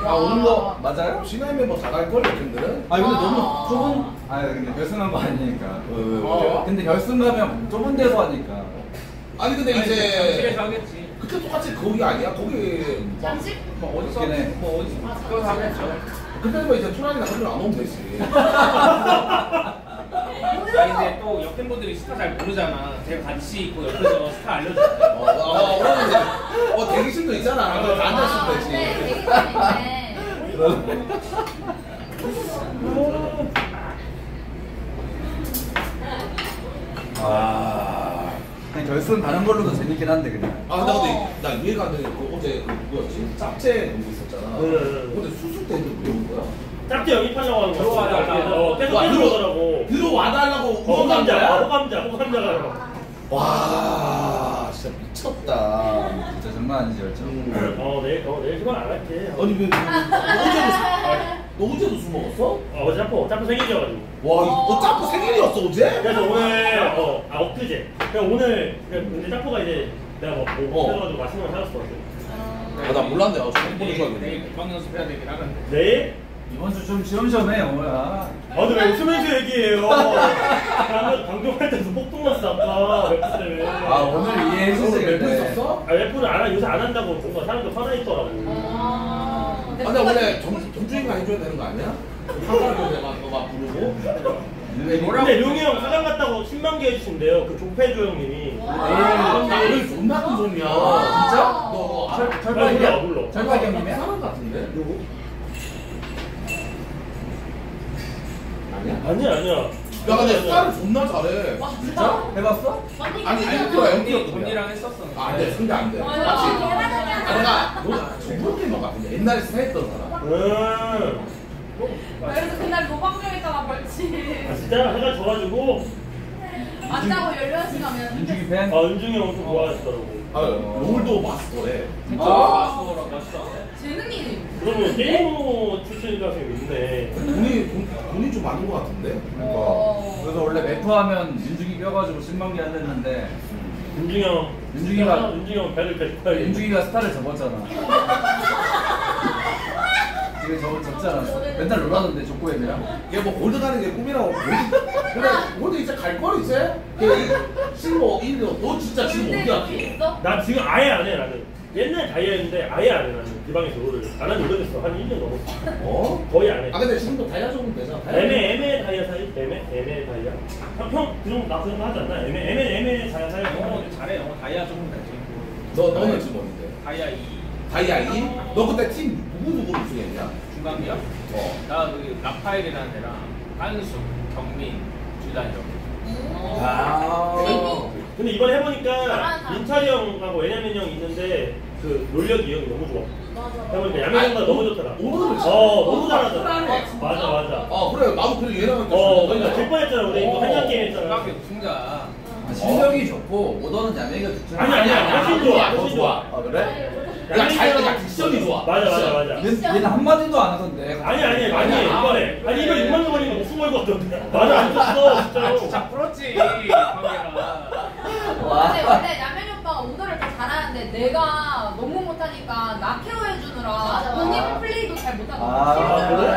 아 오는 거 맞아요? 신화의 멤버 다 갈걸 팀들은? 아 근데 너무 좁은. 아 근데 결승한 거 아니니까. 왜? 근데 결승 가면 좁은 데서 하니까. 아니 근데 이제 잠실에서 하겠지. 그때 똑같이 거기 아니야? 거기 잠시? 뭐 어디서 그렇긴 해. 뭐 어디서 그거 하겠죠. 그때 뭐 이제 투란이나 그런 안 오면 되지. 아 근데 또 옆 팬분들이 스타 잘 모르잖아. 제가 같이 있고 옆에서 스타 알려줬어요. 그러면 이제 대기실도 있잖아. 그거 다 앉았으면 되지. 네, 되게 그냥 결승 가는 걸로도 재밌긴 한데 그냥. 아 근데 나 이해가 안 되는 게 어제 그 누구였지? 짭제 농구 있었잖아. 근데 수술 때도 왜 온 거야? 짭지 영입하려고 하는 거. 들어와달라고. 계속 들어오더라고. 들어와달라고 호감자가. 호감자가. 와 진짜 미쳤다. 진짜 장난 아니지 열정. 내일 휴가 안 할게. 아니 왜 너 어제도 술 먹었어? 어제 짜포 생일이어가지고. 와 짭 생일이었어 어제? 그래서 오늘, 엊그제. 그냥 오늘, 근데 짜포가 이제 내가 뭐, 해가지고 맛있는 거 사줬어. 나 몰랐네. 저 핸드폰인 줄 내일 알고. 공방 연습해야 되긴 하는데. 내일? 이번 주 좀 시험시험해 뭐야. 근데 왜 웃으면서 얘기해요? 방송할 때도 폭풍 났어, 아까. 래프 때문에. 아 오늘 이해해주지 래프 그래. 있었어? 래프를 요새 안 한다고 뭔가 사람들 화나 있더라고. 근데 원래 정주희가 해줘야 되는 거 아니야? 한가로 막 부르고. 근데 룡이 형 사장 갔다고 10만 개 해주신대요. 그 조폐조 형님이. 왜 존나 큰 소리야? 진짜? 너 철박이야? 몰라. 철박이 형님이야? 사람 같은데? 누구? 아니야. 야 근데 스타를 존나 잘해. 진짜? 해봤어? 아니 MT가 언니랑 했었어. 안돼 승대 안돼. 맞지? 내가 저번 게임 같은데 옛날에 스타했던 사람. 그래서 그날 노방정했잖아 벌칙. 진짜 해가 져가지고 안 자고 11시 가면 윤중이 팬? 은중이 형 엄청 좋아하시더라고. 롤도 마스터래. 마스터랑 마스터. 재능이 그러면 게임으로 출신이 가서 있네. 돈이 좀 많은 것 같은데? 그러니까. 그래서 원래 매프 하면 윤중이 껴가지고 10만 개 안 됐는데 은중이 형 배를 계속 팔. 윤중이가 스타를 접었잖아. 지금 접잖아. 맨날 놀라던데 족구엠이랑. 얘 뭐 골드 가는 게 꿈이라고. 그래 골드 이제 갈 걸 이제? 실버 1위 너 진짜 지금 어디 할게? 나 지금 아예 안 해. 나는 옛날 다이아였는데 아예 안 해. 나는 이 방에서 롤을 안 한 지 오래됐어. 한 1년 넘었어. 어? 거의 안 해. 아 근데 지금도 다이아 정도 되잖아. 애매 다이아 사이? 애매 다이아? 형, 그 정도 나 그런 거 하지 않나? 애매 다이아 사이? 영어 잘해. 영어 다이아 조금 되지. 너는 지금 어딘데? 다이아 2. 다이아 2? 너 그때 팀 누구 우승했냐? 중간이야? 나 그 라파엘이라는 애랑 한수, 경민, 주단이요. 근데 이번에 해보니까 잘하는 사람. 민철이 형하고 왜냐면 형 있는데 그 논력 이 형이 너무 좋아. 맞아. 해보니까 야매형보다 너무 좋더라. 오늘은 너무 잘하더라. 잘하네. 맞아. 그래 나도 그래 얘랑 그러니까 질 뻔했잖아. 우리 이거 한양 게임 했잖아. 중간계 우승자. 실력이 좋고 오더는 야매가 좋잖아. 아니야. 훨씬 좋아. 아 그래? 야 딕션이 좋아. 맞아. 얘는 한마디도 안 하던데. 아니 이번에 6만 원 버리니까 목숨 걸고 왔던데. 맞아 안 줬어 진짜로. 진짜 풀었지. 관계가. 근데 원래 야면 오빠가 오더를 더 잘하는데 내가 너무 못하니까 나 케어해주느라 본인 플레이도 잘 못하거든. 그래?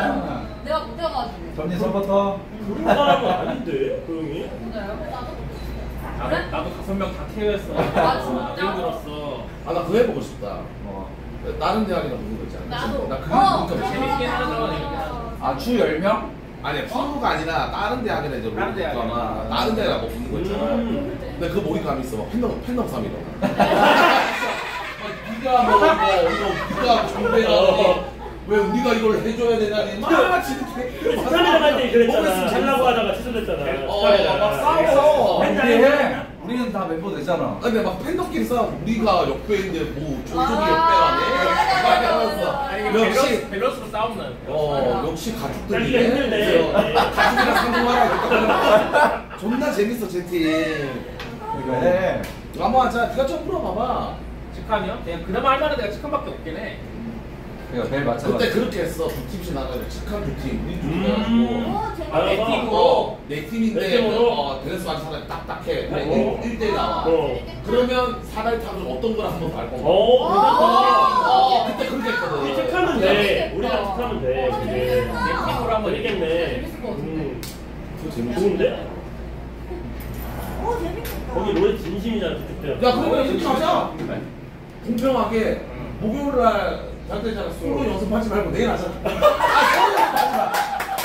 내가 못해가지고. 전니 서버터. 그런 사람은 아닌데 그 형이. 진짜요? 나도 5명 다 케어했어. 아, 진짜? 힘들었어. 나 그거 해보고 싶다. 다른 대학이나 보는 거 있잖아. 나도. 나 그게 진짜 재밌긴 하죠. 아주 10명? 아니 프로가 아니라 다른 대학이나 이제 다른 대학이나. 모르니까 다른 대학이나 뭐 보는 거 있잖아. 근데 그 몰입감이 있어. 팬덤 싸움이라. 네가 네가 정배가 왜 우리가 이걸 해줘야 되냐니 막 진짜. 스타리랑 할때 그랬잖아. 하려고 하다가 취소됐잖아. 막 싸워. 우리는 다 멤버 되잖아. 근데 막 팬덤끼리 싸워. 우리가 역배인데 뭐 저쪽이 역배라네. 아니 역시 밸런스로 싸움나요. 역시 자기가 가족들이네. 힘들네. 가족이랑 상종하라. 존나 재밌어 제 팀. 이거 해. 아마 자 네가 좀 물어봐봐. 직함이요? 그냥 그나마 할 만한 데가 직함밖에 없긴 해. 그러니까 벨 맞춰. 그때 그렇게 했어. 두 팀씩 나가지고 직한 두 팀, 우리 팀이가지고. 내 팀으로. 내 내 팀인데 팀으로? 드레스 맞은 사람이 딱딱해. 어. 1대1 나와. 그러면 사다리 타고 어떤 걸 한번 밟고. 그때 그렇게 했거든. 우리 택하면 돼. 우리가 택하면 돼. 내 팀으로 한번 재밌겠네. 재밌을 것 같은데. 그거 재밌어. 좋은데? 오 재밌겠다. 거기 롤 진심이잖아, 그때. 야, 그러면 이렇게 하자. 공평하게 목요일날 잘되잖아. 솔로 연습하지 말고 내일 하자. 솔로 연습하지 마.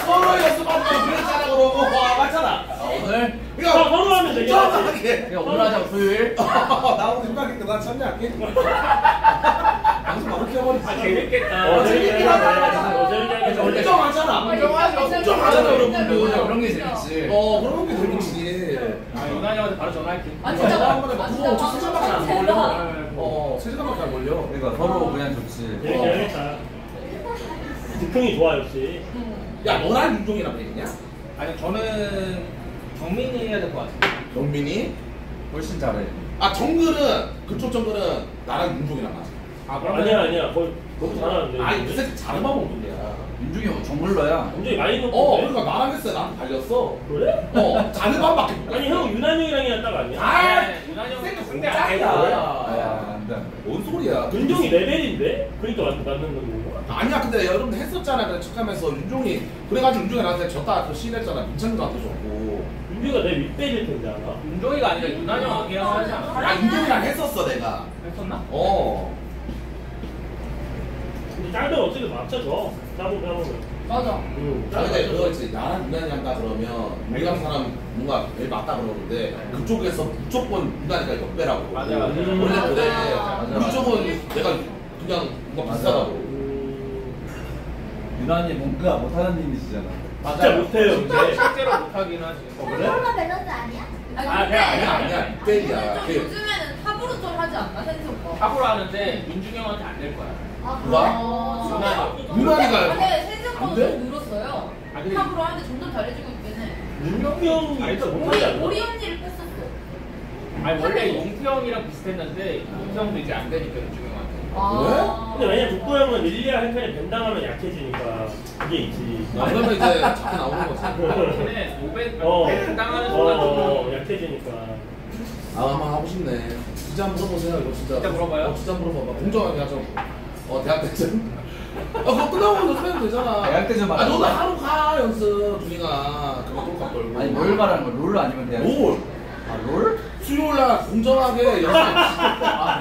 솔로 연습하지 마. 그랬잖아, 그러고. 와, 맞잖아. 오늘? 그러니까 서로 하면 되겠다. 정확하게. 그냥 오늘 하자고 수요일? 나 오늘 생각했는데 나 참여할게. 방송 바로 켜버리지. 재밌겠다. 재밌긴 하다. 재밌긴 하다. 인정하잖아. 인정하죠. 인정하잖아, 여러분들. 그런 게 재밌지. 그런 게 재밌지. 유난히 형한테 바로 전화할게. 아 진짜 한 번에 막 그거 저 3시간밖에 안 걸려. 3시간밖에 안 걸려. 그러니까 서로 그냥 좋지. 재밌긴 하겠다. 즉흥이 좋아, 역시. 야, 너랑 윤종이랑 밴이냐? 아니 저는 정민이 해야 될 것 같아. 영민이? 훨씬 잘해. 정글은, 그쪽 정글은 나랑 윤종이랑 맞아. 아 그러면 아니야. 거의 너무 잘하는데. 아니, 그 새끼 잘만 먹는데야. 윤중이 형 정글러야. 굉장히 많이 넣고. 그러니까 나랑 했어요. 나한테 발렸어. 그래? 자네만밖에 못 아니, 형 유난히 형이랑이랑 딱 아니야? 유난히 형 생각 상대 짱이야. 아니고. 안 돼. 뭔 소리야? 윤종이 레벨인데? 그러니까 맞는 건가? 아니야, 근데 여러분들 했었잖아. 그래, 척하면서 윤종이. 그래가지고 윤종이 나한테 졌다. 그 시인했잖아. 민찬이한테 졌고. 윤종이가 내 윗배일 텐데, 아마? 윤종이가 아니라 유난히 형하고 계약하지 않아? 윤종이랑 했었어, 내가. 했었나? 근데 짤면 어떻게 맞춰줘? 짜보면. 맞아. 근데 그거 있지. 나랑 유난히 한다 그러면 우리랑 사람 뭔가 제일 맞다 그러는데 그쪽에서 무조건 유난이가 역배라고. 맞아. 원래 그래. 맞아. 우리 쪽은 내가 그냥 뭔가 비슷하다고. 유난히 뭔가 못하는 이미지잖아. 진짜 못해요, 근데. 실제로 못하긴 하지. 그래? 코로나 밸런스 아니야? 아, 그냥 아니야. 이때야. 근데 좀 요즘에는 탑으로 좀 하지 않나? 센스 오빠. 탑으로 하는데 윤중이 형한테 안 될 거야. 아 누가? 진짜? 유난이가 근데 센스 오빠가 안 돼? 좀 늘었어요. 아, 근데- 탑으로 하는데 점점 잘해지고 있긴 해. 윤종이 형이 진짜 못하지 않나? 오리 언니를 뺐었어. 아니 원래 용태 형이랑 비슷했는데 용태 형도 이제 안 되니까 윤중이 형한테. 근데 왜냐면 북부 형은 릴리아 한 칸에 벤당하면 약해지니까 그게 있지. 그러면 이제 자꾸 나오는 거지. 근데 500 당하는 순간 좀 약해지니까. 한번 하고 싶네. 진짜 한번 물어보세요. 이거 진짜. 진짜 물어봐요? 진짜 물어봐봐. 공정하게 하자. 대학 때쯤. 그거 끝나고 연습해도 되잖아. 대학 때좀 너도 말하고. 하루 가, 연습. 준이가. 그거 똑같 걸고. 아니 뭘 말하는 거야? 롤 아니면 대학? 롤. 아 롤? 수요일날 공정하게 연습.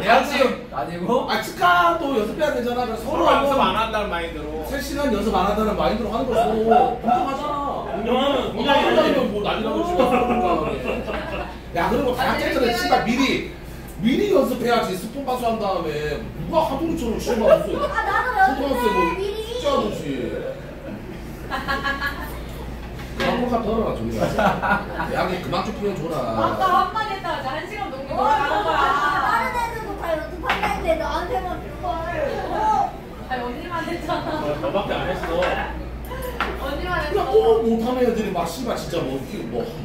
대학 지금 아니고? 치카도 연습해야 되잖아. 그래서 서로 서로 연습 안 한번 한다는 마인드로. 3시간 연습 안 한다는 마인드로 하는 거고. 공정하잖아. 공정하면 공정하면 뭐 난리 나고 지금. 야, 그리고 대학 때전에 씨발 미리 연습해야지. 스폰 가수 한 다음에 누가 하동이처럼 씨발 연습. 아 나도 초등학생 뭐 연습해 미리. 숙제하듯이. 그만 꼴값 떨어라 종이가. 대학에 그만 좀 피워줘라. 아까 한마디 했다가 이제 1시간 넘게 돌아가는 거야. 다른 애들도 다 연습한다는데 나한테만 그걸. 아니 언니만 했잖아. 너밖에 안 했어. 언니만 그냥 했어. 못하는 애들이 막 씨발 진짜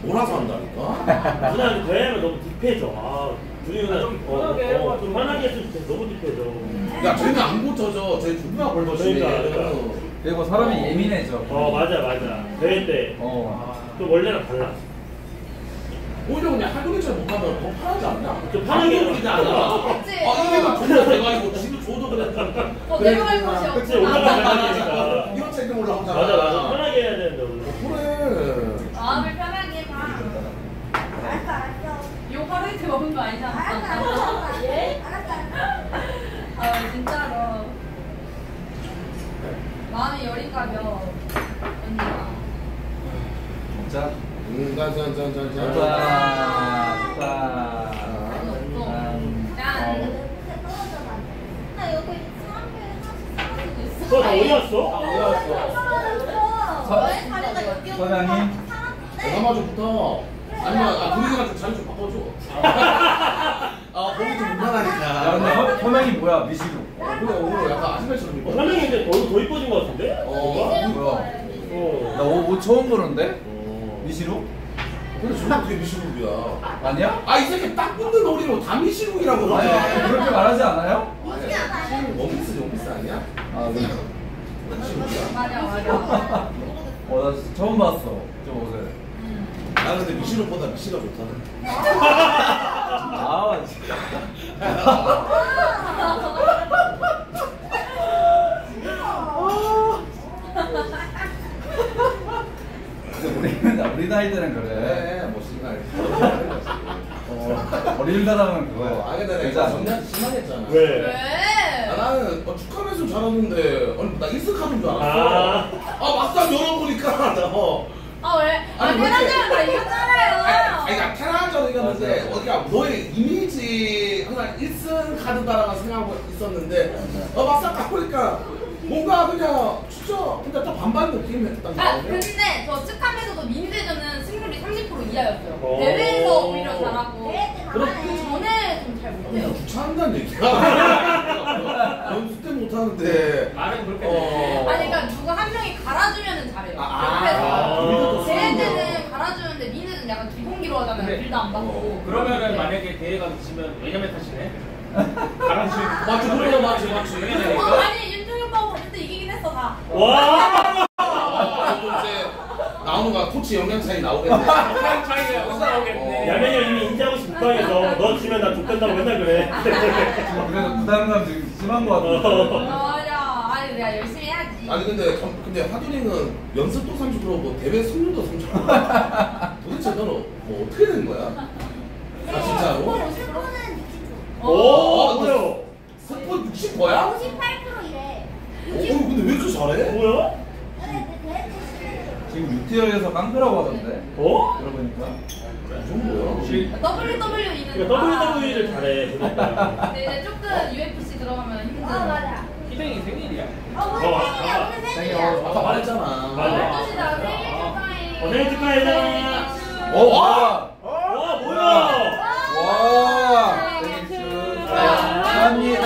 몰아서 한다니까. 누나 대회하면 너무 딥해져. 둘이 누나 좀 편하게 해봐. 좀 편하게 했으면 좋겠어. 너무 딥해져. 야, 쟤는 안 고쳐져. 쟤 존나 벌거지네. 그러니까. 그리고 사람이 예민해져. 맞아. 대회 때. 또 원래랑 달라. 오히려 그냥 할머니처럼 못하면 더 편하지 않나? 좀 편하게 그지 않아? 그치. 이게만 존나 돼가지고 지도 줘도 그래. 내려갈 곳이 그치, 없구나. 올라가니까. 이런 책임 올라오잖아. 맞아. 편하게 해야 되는데 원래. 그래. 마음을 편하게 해봐. 알았어. 욕 하루 이틀 먹은 거 알았어. 아니잖아. 예? 알았어. 진짜로. 마음이 여린가벼. 언니가. 진짜? 짠. 좋다. 짠. 나 여기 사람들이 사진 너 다 어디 갔어? 어디 갔어? 너의 자리가 여기 사장님. 잠깐만 좀 붙어. 아니면 분위기랑 자리 좀 바꿔줘. 거기 좀 야 무난하니까. 근데 서명이 뭐야? 미시루. 그래, 오늘 약간 아줌마처럼 입어. 설명인데 더 이뻐진 것 같은데? 뭐야? 나 옷 처음 보는데? 미시루? 근데 저거 되게 미시룩이야. 아니야? 이 새끼 딱 붙는 놀이로 다 미시룩이라고. 아니 그렇게 말하지 않아요? 원피스 아니야? 아 그래? 맞아. 나 처음 봤어 저 옷을. 나 근데 미신 옷보다 미신가 좋다는. 아 진짜. 우리 나이 때는 그래. 네, 뭐 신나게. 어린 사람은 그거야. 아 근데 내가 정리한테 심하겠잖아. 왜? 왜? 나는 축하해서 잘하는데 아니 나 일쓱하는 줄 알았어. 아. 막상 열어보니까 아 왜? 아니, 왜 테라즈는 다 이겼잖아요. 아니 나 테라전 이겼는데 어디가 너의 이미지 항상 1승 카드다라고 생각하고 있었는데 막상 가보니까 뭔가 그냥 진짜 근데 딱 반반 느낌이 딱 나오네. 근데 저 측함에서도 미니대전은 승률이 30% 이하였어요. 오. 대회에서 오히려 잘하고 그 그렇게 전에 좀 잘 못해요. 주차한다는 얘기야. 연습 때 못하는데. 말은 그렇게 돼. 아니 그러니까 누가 한 명이 갈아주면은 잘해요. 아, 옆에서. 대회 아, 때는 갈아주는데 미니는 약간 기본기로 하잖아요. 근데- 빌드 안 받고. 그러면은 만약에 대회 가서 지면 왜냐면 탓이네. 가라앉히는 맞지, 그래요, 맞지. 아니 윤종이 오빠가 그때 이기긴 했어 다. 와. 또 이제 나오는 거야. 코치 영향 차이 나오겠네. 차이가 무슨 나오겠네. 야면이 이미 인지하고 싶은 방에서 너 지면 나 족된다고 맨날 그래. 그래서 부담감 지금 심한 거 같은데. 맞아. 아니 내가 열심히 해야지. 아니 근데 하두리는 연습도 30%고 대회 승률도 30%. 도대체 너는 뭐 어떻게 된 거야? 아 진짜로? 스포는 오, 뭐야? 스포 60%야? 58%이래. 근데 왜 이렇게 잘해? 뭐야? 지금 유티어에서 깡패라고 하던데. 어? 들어보니까. 이 정도야? WWE는 그러니까 WWE를 잘해. 그러니까. 근데 이제 조금 UFC 들어가면 힘든. 맞아. 희댕이 생일이야. 오늘 생일이야, 오늘 생일이야. 아까 말했잖아. 맞아. 12시다 생일 축하해. 생일 축하해라. 와! 와, 뭐야? 와! 생일 축하합니다.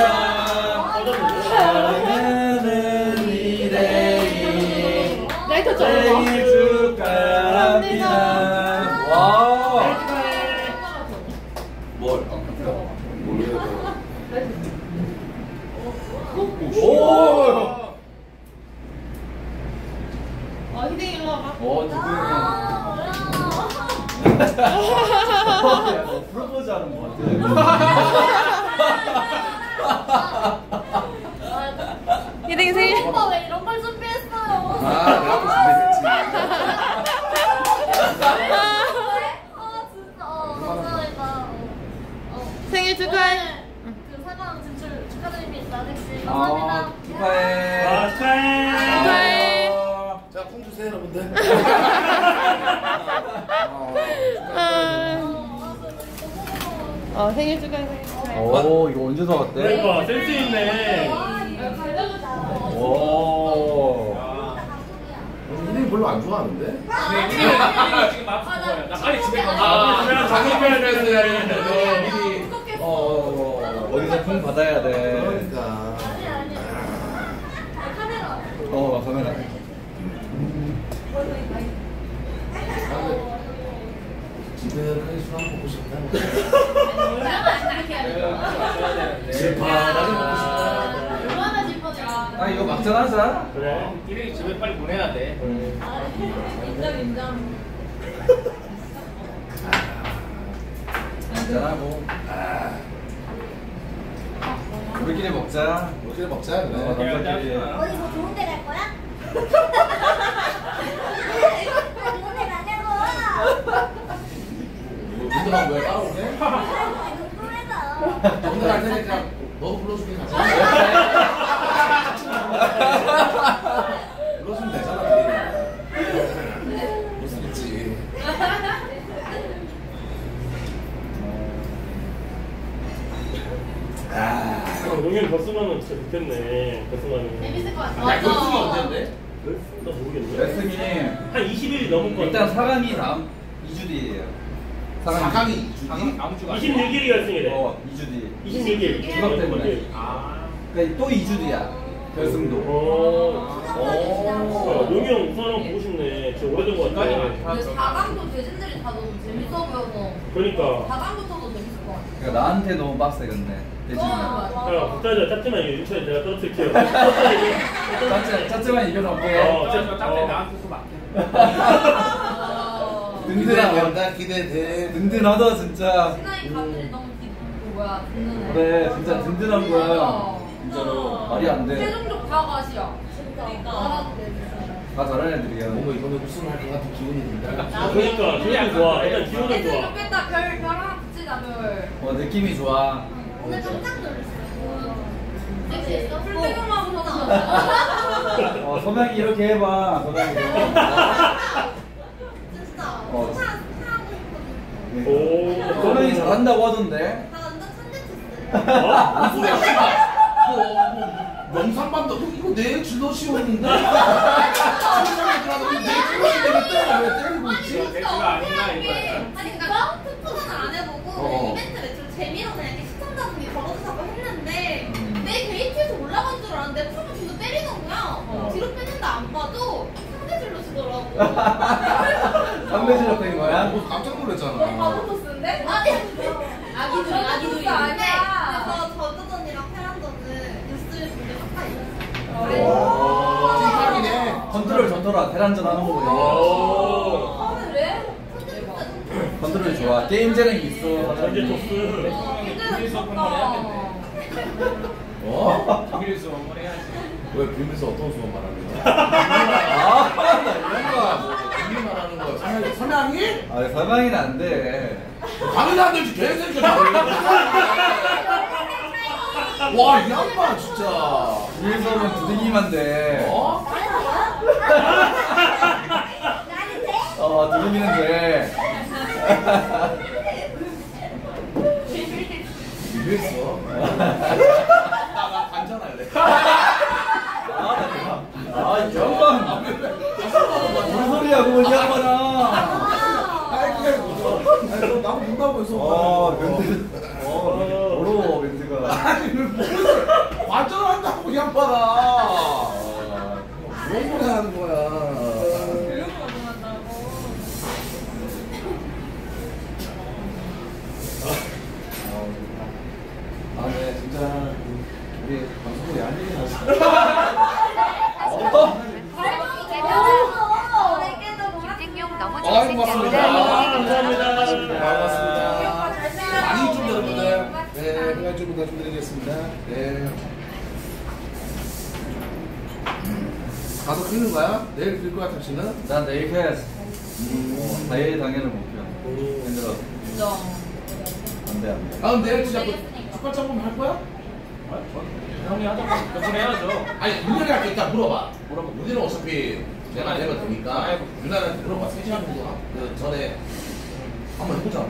사랑하는 이래이 생일 축하합니다. 와! 뭘? 오! 희댕이 일로 와봐. 지금 프로포즈 하는 거 같아. 희댕이 생일. 오빠 왜 이런 걸 준비했어요? 아, 내가 또 준비했지. 진짜. 감사합니다. 생일 축하해. 그 사강 진출 축하드립니다, 섹시. 아, 감사합니다. 축하해. 아, 축하해. 축하해. 자, 콩 주세요, 여러분들. 생일 축하해. 생일 축하해. 오, 이거 언제 사왔대? 그러니까 센스 있네. 오. 이름이 별로 안 좋아하는데? 희댕이가 지금 막 거야. 나 빨리 집에 가. 장난감을 해야 되는데 미리 어디서 품 받아야 돼. 그러니까 카메라. 카메라. 집에 카리스마 먹고 싶다. 얼마나 이렇게 해야 되나? 질파하게 먹고 싶다. 얼마나 짚어줘. 이거 막전 하자. 그래. 희댕이 집에 빨리 보내야 돼. 인정. 막전하고. 우리끼리 먹자. 우리끼리 먹자 그래. 남자끼리. 어디 뭐 좋은 데 갈 거야? 좋은 데 가냐고. 민들아 왜 따라오게? 궁금해서. 오늘 갈 테니까 너도 불러주긴 가자. 불러주면 되잖아. 무슨 있지. 용현 결승하면 진짜 좋겠네. 결승하면. 재밌을 것 같아. 야, 결승이 언제인데? 나 모르겠네. 레슨이 한 20일이 넘을 거 일단 사람이 다음 2주 뒤에요. 4강이 2주기? 다음 주가 26일이 결승이래. 2주 뒤. 26일. 주말 때문에. 아. 그러니까 또 2주 뒤야. 결승도. 용현 우선은 보고 싶네. 진짜 오래된 거 같아. 근데 4강도 대진들이 다 너무 재밌어 보여서 그러니까. 4강부터도 재밌을 것 같아. 그러니까 나한테 너무 빡세 근데 대신에 국자죠. 짭지만 윤철이 내가 떨어뜨릴게요. 짰지만 이겨놓을게. 짭짤 나한테 또 맡겨. 기대된다 기대돼. 든든하다 진짜. 신하이 가들이 너무 뭐야 든든해. 그래 진짜 든든한 거야. 진짜로 말이 안 돼. 최종적 다 가시야. 그러니까. 다 잘하는 애들이야. 뭔가 이번에 우승할 것 같은 기분이 든다. 그러니까 기분이 좋아. 일단 기분은 좋아. 애들 좋겠다. 별 하나 붙이자 별. 느낌이 좋아. 오늘 깜짝 놀랐어요. 섹시했어? 풀떼경만 보다. 소명이 이렇게 해봐. 소명이도. 진짜 어. 사하고 싶거든요. 오. 소명이 잘한다고 하던데. 나 완전 천재쳤어요. 무슨 소리야 씨발. 명상반도 이거 내 진로 시원인데. 세상에 들어가서 내 진로 시원인데 왜 때리고 있지? 내가 아니라 이거야. 아니 그러니까 투표는 안 해보고 어. 이벤트 매출 재미로 그냥 이렇게 시청자분이 걸어주자고 했는데 내 게이트에서 올라간 줄 알았는데 프로 진짜 때리는 거야. 뒤로 빼는데 안 봐도 상대질로 주더라고. 상대질로 된 거야? 뭐 깜짝 놀랐잖아. 바보토스인데? 아니 아기들이 아니야. 그래서 저주전이랑 페란전은 뉴스에 보게 가까이 찐빵이네. 컨트롤 좋더라. 테란전 하는 거 보니까. 오. 너는 왜? 컨트롤 좋아. 게임 재능이 있어. 전제 토스. 비밀 수업 한번 해야겠네. 비밀 수업 한번 해야지. 왜 비밀에서 어떤 수업 말하는 거야? 이런 거. 비밀 말하는 거야? 서명이? 설명이는 안 돼. 당연히 안 되지. 개새끼야. 와, 이 양반 진짜. 비밀 수업은 두둥이만 돼. 어? 두둥이는 돼. 비밀 수업? 나 간전할래. 이 양반. 무슨 소리야, 그거 이 양반아. 아니, 나도 문다고 해서. 어려워, 멘트가. 아니, 무슨 관전한다고, 이 양반아. 무슨 소리 하는 거야. 네, 진짜. 우리 방송국에 얄미긴 김땡용 너무 아이고, 고맙습니다. 감사합니다. 반갑습니다. 많이 좀 여러분들. 네, 평안 좀 부탁드리겠습니다. 네. 가서 끊는 거야? 내일 끌 거야, 당신은? 난 내일 해야지. 자유 당연을 목표. 힘들어. 인정. 안 돼, 안 돼. 아, 내일 진짜 축구 점검 할 거야? 형이 하자고 몇번 해야죠. 아니, 윤현이 할게 일단 물어봐. 우리는 어차피 내가 내면 되니까. 윤현한테 물어봐. 3시간 정도 그 전에 한번 해보자.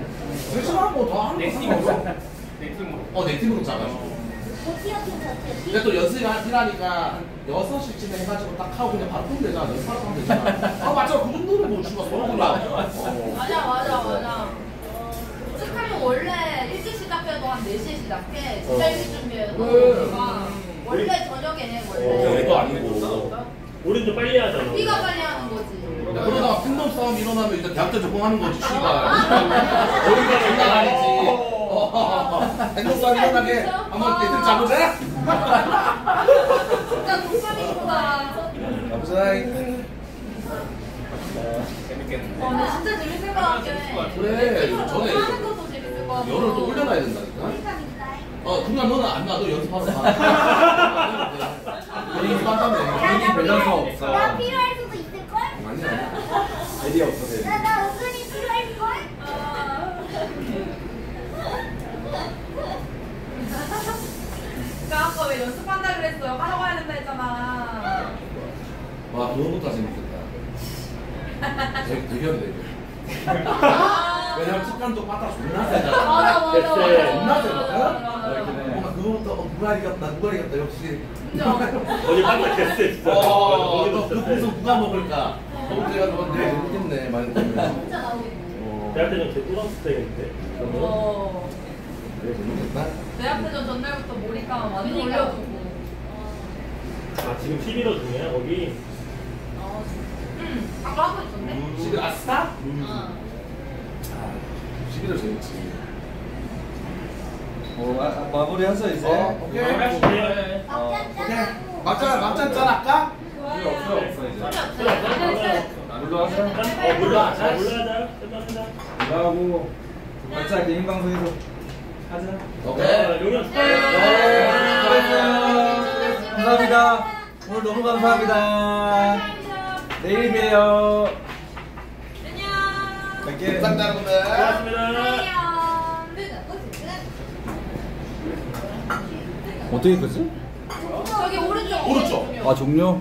3시간 뭐 더 하는 내 거 팀으로. 상관없어? 내 팀으로. 내 팀으로 짜가지고. 근데 또 연습이 하니까 6시쯤에 해가지고 딱 하고 그냥 바로 풀면 되잖아. 연습하러 가면 되잖아. 맞아. 그 정도는 뭐 주가 서로구나. 맞아. 오죽하면 원래 일찍 시작해도 한 4시에 시작해. 진짜 일찍 준비해도. 그러니까 원래 저녁에 해, 원래. 이거 아니고. 우린 좀 빨리 하잖아. 우리가 빨리 하는 거지. 야, 그러다가 팬덤 싸움 일어나면 일단 대학 때 적응하는 거지, 씨발. 어디가 장난 아니지. 팬덤 싸움 일어나게 한번 애들 잡으자. 진짜 독사민구나. 잡으자. 재밌겠는데. 근데 진짜 재밌을 것 같긴 해. 그래, 전에 하는 것도 재밌을 것 같고. 열을 또 올려놔야 된다니까. 그러니까 너는 안 놔도 연습하러 가. 연습한다며. 괜히 밸런스가 없어. 나 필요할 수도 있을걸? 아니야. 아이디어 없어, 돼. 나 은근히 필요할걸? 그러니까 아까 왜 연습한다 그랬어요? 하러 가야 된다 했잖아. 와, 그거보다 재밌겠다. 대결. 왜냐면 습관도 빠따 존나 세잖아. 맞아. 존나 세거든? 맞아. 뭔가 그거부터 누가 이겼다 역시. 어디 빨리 됐어 진짜. 그 분수 누가 먹을까? 내가 너 되게 재밌겠네 많이 보면. 진짜 나오겠네. 대학 때는 제 또랑 스타일인데. 되게 재밌겠다. 대학대전 전날부터 몰입감 많이 올려주고. 아 지금 11호 중이야 거기. 아까 하고 있던데? 지금 아스타? 11월 재밌지. 마무리 하죠 이제. 오케이. 막잔 짠 할까? 물 없어 이제. 물로 하자. 물로 하자. 끝납니다. 물로 하고 각자 개인 방송에서 하자. 오케이. 요령 수고했어요. 감사합니다. 오늘 너무 감사합니다. 내일 봬요. 안녕. 뵐게. 감사합니다 여러분들. 고맙습니다. 어떻게 끄지? 저기 오른쪽. 오른쪽. 아 종료?